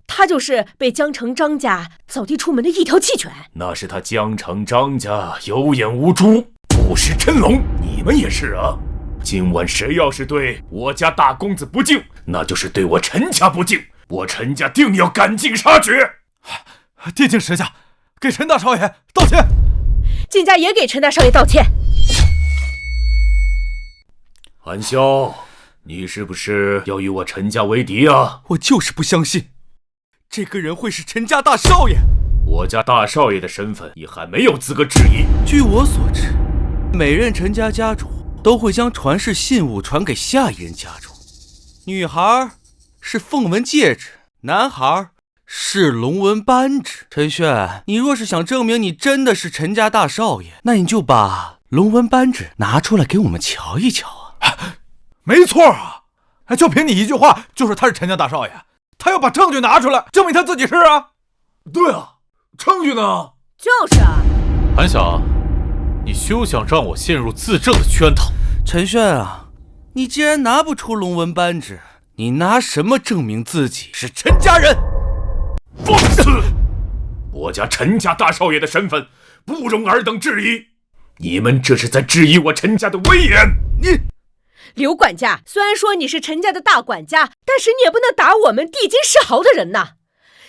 G: 他就是被江城张家扫地出门的一条弃犬。
A: 那是他江城张家有眼无珠，不识真龙。你们也是啊！今晚谁要是对我家大公子不敬，那就是对我陈家不敬。我陈家定要赶尽杀绝。
J: 地经石家，给陈大少爷道歉。
G: 金家也给陈大少爷道歉。
A: 韩潇，你是不是要与我陈家为敌啊？
H: 我就是不相信，这个人会是陈家大少爷。
A: 我家大少爷的身份，你还没有资格质疑。
H: 据我所知，每任陈家家主都会将传世信物传给下一任家主。女孩是凤纹戒指，男孩是龙纹扳指。陈炫，你若是想证明你真的是陈家大少爷，那你就把龙纹扳指拿出来给我们瞧一瞧啊！
J: 没错啊，就凭你一句话就说他是陈家大少爷，他要把证据拿出来证明他自己是啊。
A: 对啊，证据呢？
G: 就是啊。
D: 韩晓，你休想让我陷入自证的圈套。
H: 陈炫啊，你既然拿不出龙纹扳指，你拿什么证明自己是陈家人？
A: 放肆！我家陈家大少爷的身份不容尔等质疑。你们这是在质疑我陈家的威严。
G: 刘管家，虽然说你是陈家的大管家，但是你也不能打我们地金世豪的人呐。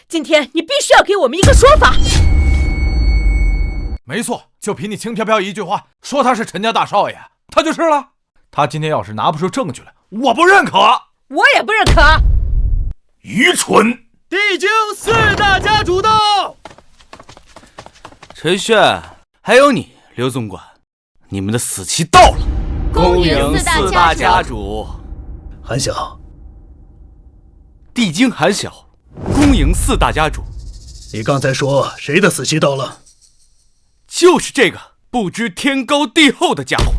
G: 今天你必须要给我们一个说法。
J: 没错，就凭你轻飘飘一句话说他是陈家大少爷，他就是了。他今天要是拿不出证据来，我不认可。
G: 我也不认可。
A: 愚蠢！
C: 地经4大家主到。
H: 陈炫，还有你，刘总管，你们的死期到了。
E: 恭迎4大家
H: 主。
C: 韩晓，
H: 地经韩晓，恭迎4大家主。
C: 你刚才说谁的死期到了？
H: 就是这个不知天高地厚的家伙，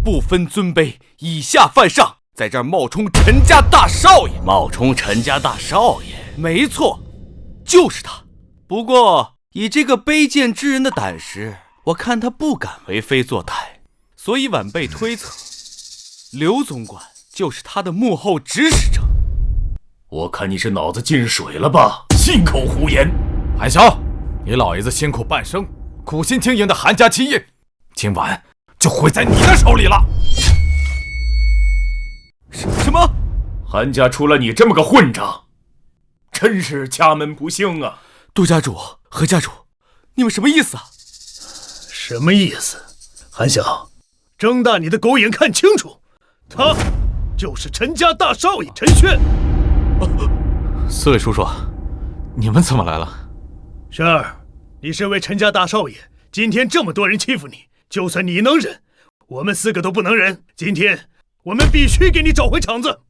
H: 不分尊卑，以下犯上，在这儿冒充陈家大少爷。冒充陈家大少爷？没错，就是他。不过以这个卑贱之人的胆识，我看他不敢为非作歹，所以晚辈推测，刘总管就是他的幕后指使者。
A: 我看你是脑子进水了吧？信口胡言！
J: 韩晓，你老爷子辛苦半生，苦心经营的韩家基业，今晚就毁在你的手里了。
H: 什么？
A: 韩家出了你这么个混账，真是家门不幸啊！
H: 杜家主、何家主，你们什么意思啊？
C: 什么意思？韩晓，睁大你的狗眼看清楚，他就是陈家大少爷陈炫。
D: 4位叔叔，你们怎么来了？
C: 轩儿，你身为陈家大少爷，今天这么多人欺负你，就算你能忍，我们4个都不能忍。今天我们必须给你找回场子。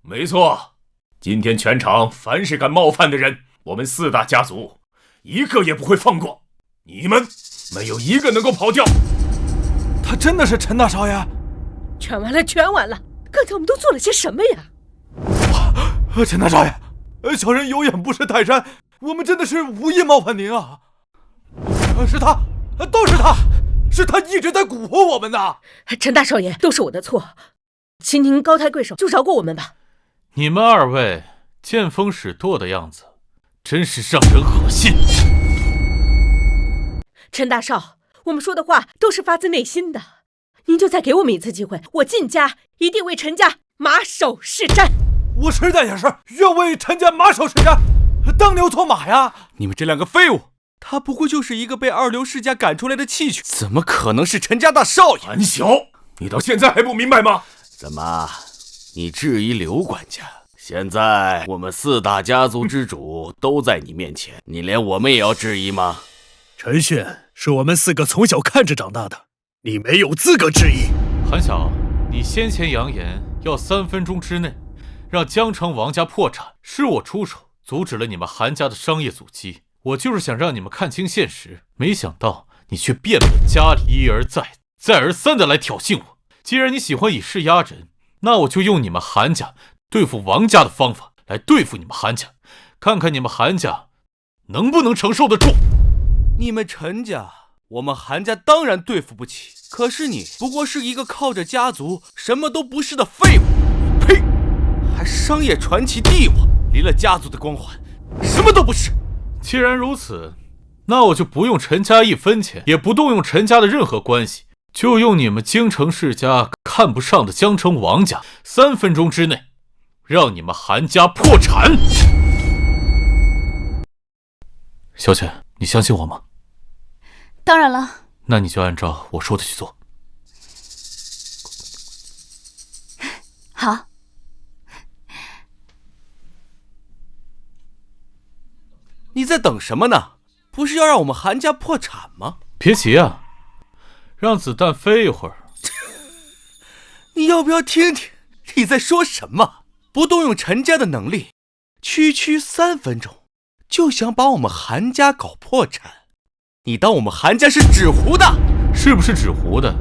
A: 没错，今天全场凡是敢冒犯的人，我们4大家族一个也不会放过。你们没有一个能够跑掉。
J: 他真的是陈大少爷？
G: 全完了，全完了！刚才我们都做了些什么呀？
J: 陈大少爷，小人有眼不识泰山，我们真的是无意冒犯您啊！是他，都是他，是他一直在蛊惑我们呐！
G: 陈大少爷，都是我的错，请您高抬贵手，就饶过我们吧。
D: 你们2位见风使舵的样子，真是让人恶心。
G: 陈大少，我们说的话都是发自内心的，您就再给我们一次机会，我靳家一定为陈家马首是瞻。
J: 我实在也是愿为陈家马首是瞻，当牛做马呀！
H: 你们这2个废物，他不过就是一个被2流世家赶出来的弃犬，怎么可能是陈家大少爷？
A: 韩晓，你到现在还不明白吗？
H: 怎么，你质疑刘管家？现在我们4大家族之主都在你面前，你连我们也要质疑吗？
C: 陈炫是我们4个从小看着长大的，你没有资格质疑。
D: 韩晓，你先前扬言要3分钟之内让江城王家破产，是我出手阻止了你们韩家的商业阻击。我就是想让你们看清现实，没想到你却变本加厉，一而再再而三的来挑衅我。既然你喜欢以势压人，那我就用你们韩家对付王家的方法来对付你们韩家，看看你们韩家能不能承受得住。
H: 你们陈家，我们韩家当然对付不起，可是你不过是一个靠着家族什么都不是的废物。呸！还商业传奇帝王，离了家族的光环，什么都不是。
D: 既然如此，那我就不用陈家1分钱，也不动用陈家的任何关系，就用你们京城世家看不上的江城王家，3分钟之内让你们韩家破产。小姐，你相信我吗？
B: 当然了。
D: 那你就按照我说的去做。
B: 好。
H: 你在等什么呢？不是要让我们韩家破产吗？
D: 别急啊，让子弹飞一会儿。
H: 你要不要听听你在说什么？不动用陈家的能力，区区3分钟就想把我们韩家搞破产？你当我们韩家是纸糊的？
D: 是不是纸糊的？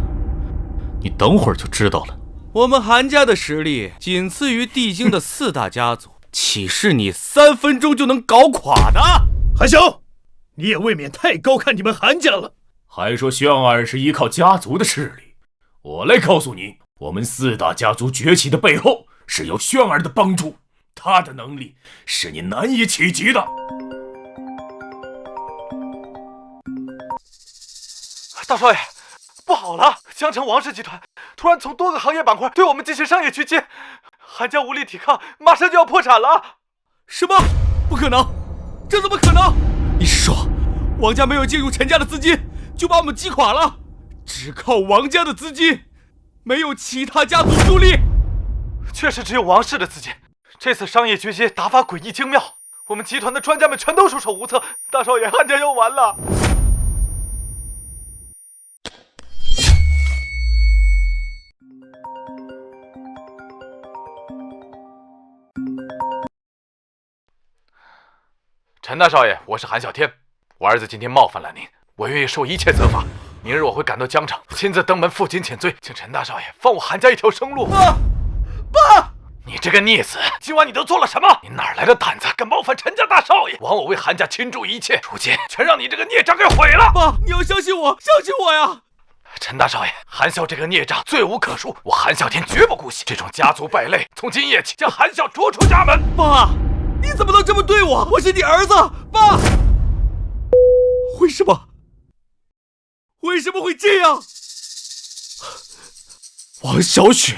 D: 你等会儿就知道了。
H: 我们韩家的实力仅次于帝京的4大家族，岂是你3分钟就能搞垮的？
C: 韩晓，你也未免太高看你们韩家了。
K: 还说轩儿是依靠家族的势力，我来告诉你，我们4大家族崛起的背后是有轩儿的帮助，他的能力是你难以企及的。
J: 大少爷，不好了！江城王氏集团突然从多个行业板块对我们进行商业狙击，韩家无力抵抗，马上就要破产了。
H: 什么？不可能！这怎么可能？你是说王家没有借用陈家的资金就把我们击垮了？只靠王家的资金，没有其他家族助力？
J: 确实只有王氏的资金。这次商业狙击打法诡异精妙，我们集团的专家们全都束手无策。大少爷，韩家要完了！
F: 陈大少爷，我是韩啸天，我儿子今天冒犯了您，我愿意受一切责罚。明日我会赶到江城，亲自登门负荆请罪，请陈大少爷放我韩家一条生路。
C: 爸，
F: 你这个逆子，今晚你都做了什么？你哪来的胆子敢冒犯陈家大少爷？枉我为韩家倾注一切，如今全让你这个孽障给毁了。
H: 爸，你要相信我，相信我呀！
F: 陈大少爷，韩啸这个孽障罪无可恕，我韩啸天绝不姑息。这种家族败类，从今夜起将韩啸逐出家门。
H: 爸，你怎么能这么对我？我是你儿子，爸！为什么？为什么会这样？王小雪，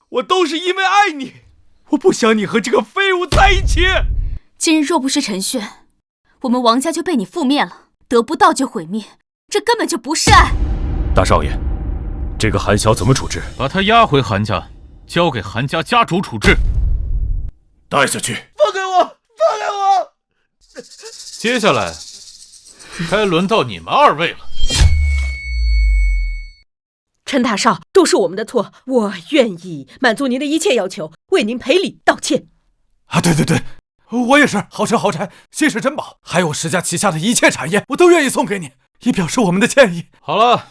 H: 我都是因为爱你，我不想你和这个废物在一起。
B: 今日若不是陈炫，我们王家就被你覆灭了，得不到就毁灭，这根本就不是爱。
K: 大少爷，这个韩晓怎么处置？
D: 把他押回韩家，交给韩家家主处置。
K: 带下去。
C: 放开我！放开我！
D: 接下来该轮到你们2位了。
G: 陈大少，都是我们的错，我愿意满足您的一切要求，为您赔礼道歉。
J: 啊，对，我也是，豪车豪宅、稀世珍宝，还有石家旗下的一切产业，我都愿意送给你，以表示我们的歉意。
D: 好了，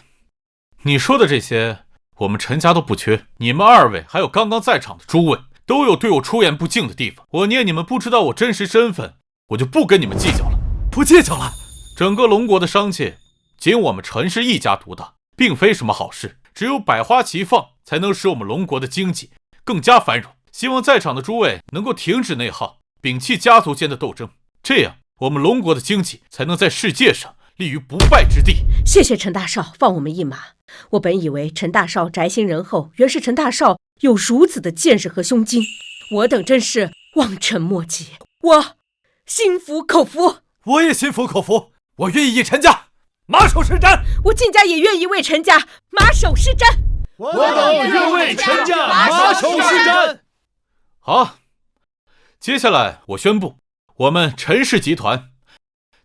D: 你说的这些，我们陈家都不缺。你们2位还有刚刚在场的诸位，都有对我出言不敬的地方。我念你们不知道我真实身份，我就不跟你们计较了。
J: 不计较了。
D: 整个龙国的商界，仅我们陈氏一家独大，并非什么好事。只有百花齐放，才能使我们龙国的经济更加繁荣。希望在场的诸位能够停止内耗，摒弃家族间的斗争，这样我们龙国的经济才能在世界上立于不败之地。
G: 谢谢陈大少放我们一马。我本以为陈大少宅心仁厚，原是陈大少有如此的见识和胸襟，我等真是望尘莫及。我心服口服。
J: 我也心服口服，我愿意以陈家马首是瞻。
G: 我晋家也愿意为陈家马首是瞻。
C: 我等愿为陈家马首是瞻。
D: 好，接下来我宣布，我们陈氏集团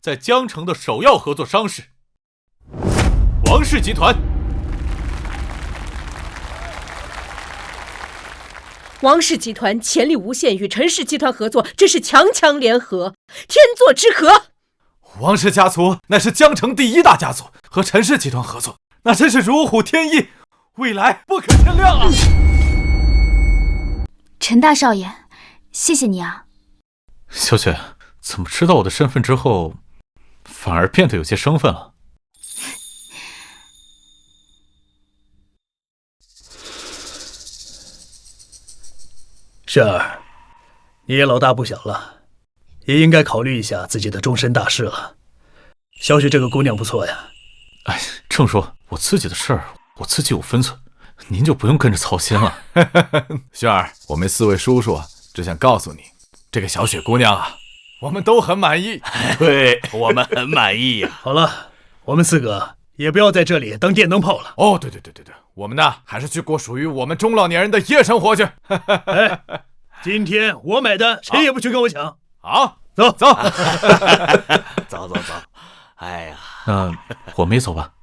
D: 在江城的首要合作商是王氏集团。
G: 王氏集团潜力无限，与陈氏集团合作，真是强强联合，天作之合。
J: 王氏家族乃是江城第1大家族，和陈氏集团合作，那真是如虎添翼，未来不可限量啊！
B: 陈大少爷，谢谢你啊。
D: 小雪，怎么知道我的身份之后，反而变得有些生分了？
C: 轩儿，你也老大不小了，也应该考虑一下自己的终身大事了。小雪这个姑娘不错呀。
D: 哎，正说，我自己的事儿，我自己有分寸，您就不用跟着操心了。
J: 轩儿，我们4位叔叔只想告诉你，这个小雪姑娘啊，我们都很满意。
I: 对，我们很满意呀。
C: 好了，我们4个也不要在这里当电灯泡了。
J: 哦，对，我们呢还是去过属于我们中老年人的夜生活去。
C: 哎，今天我买单，谁也不许跟我抢。
J: 好，
C: 走。
I: 走。哎呀，
D: 那我们也走吧。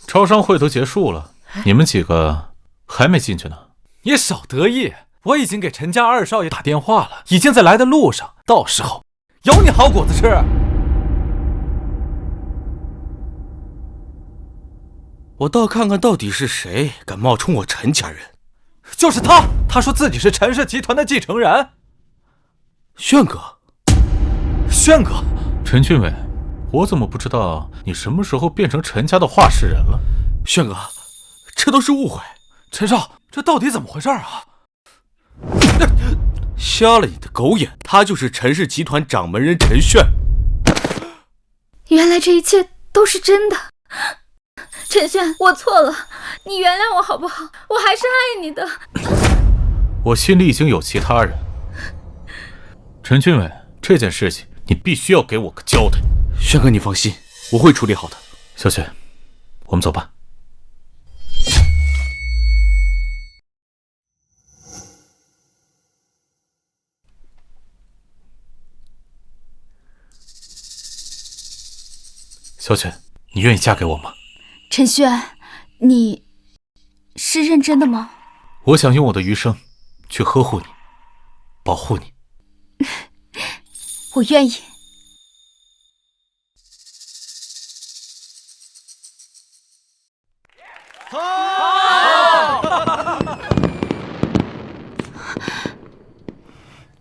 D: 招商会都结束了，你们几个还没进去呢。
J: 你少得意，我已经给陈家2少爷打电话了，已经在来的路上，到时候有你好果子吃。
H: 我倒看看到底是谁敢冒充我陈家人。
J: 就是他，他说自己是陈氏集团的继承人。
H: 轩哥，
D: 陈俊伟，我怎么不知道你什么时候变成陈家的话事人了？
H: 轩哥，这都是误会。
J: 陈少，这到底怎么回事啊？
H: 瞎了你的狗眼，他就是陈氏集团掌门人陈炫。
E: 原来这一切都是真的。陈炫，我错了，你原谅我好不好？我还是爱你的。
D: 我心里已经有其他人。陈俊伟，这件事情你必须要给我个交代。
H: 轩哥，你放心，我会处理好的。
D: 小雪，我们走吧。小雪，你愿意嫁给我吗？
B: 陈轩，你是认真的吗？
D: 我想用我的余生去呵护你，保护你。
B: 我愿意。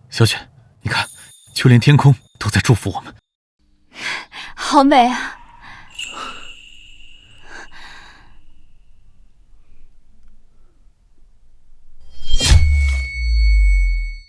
D: 小雪，你看，就连天空都在祝福我们。
B: 好美啊！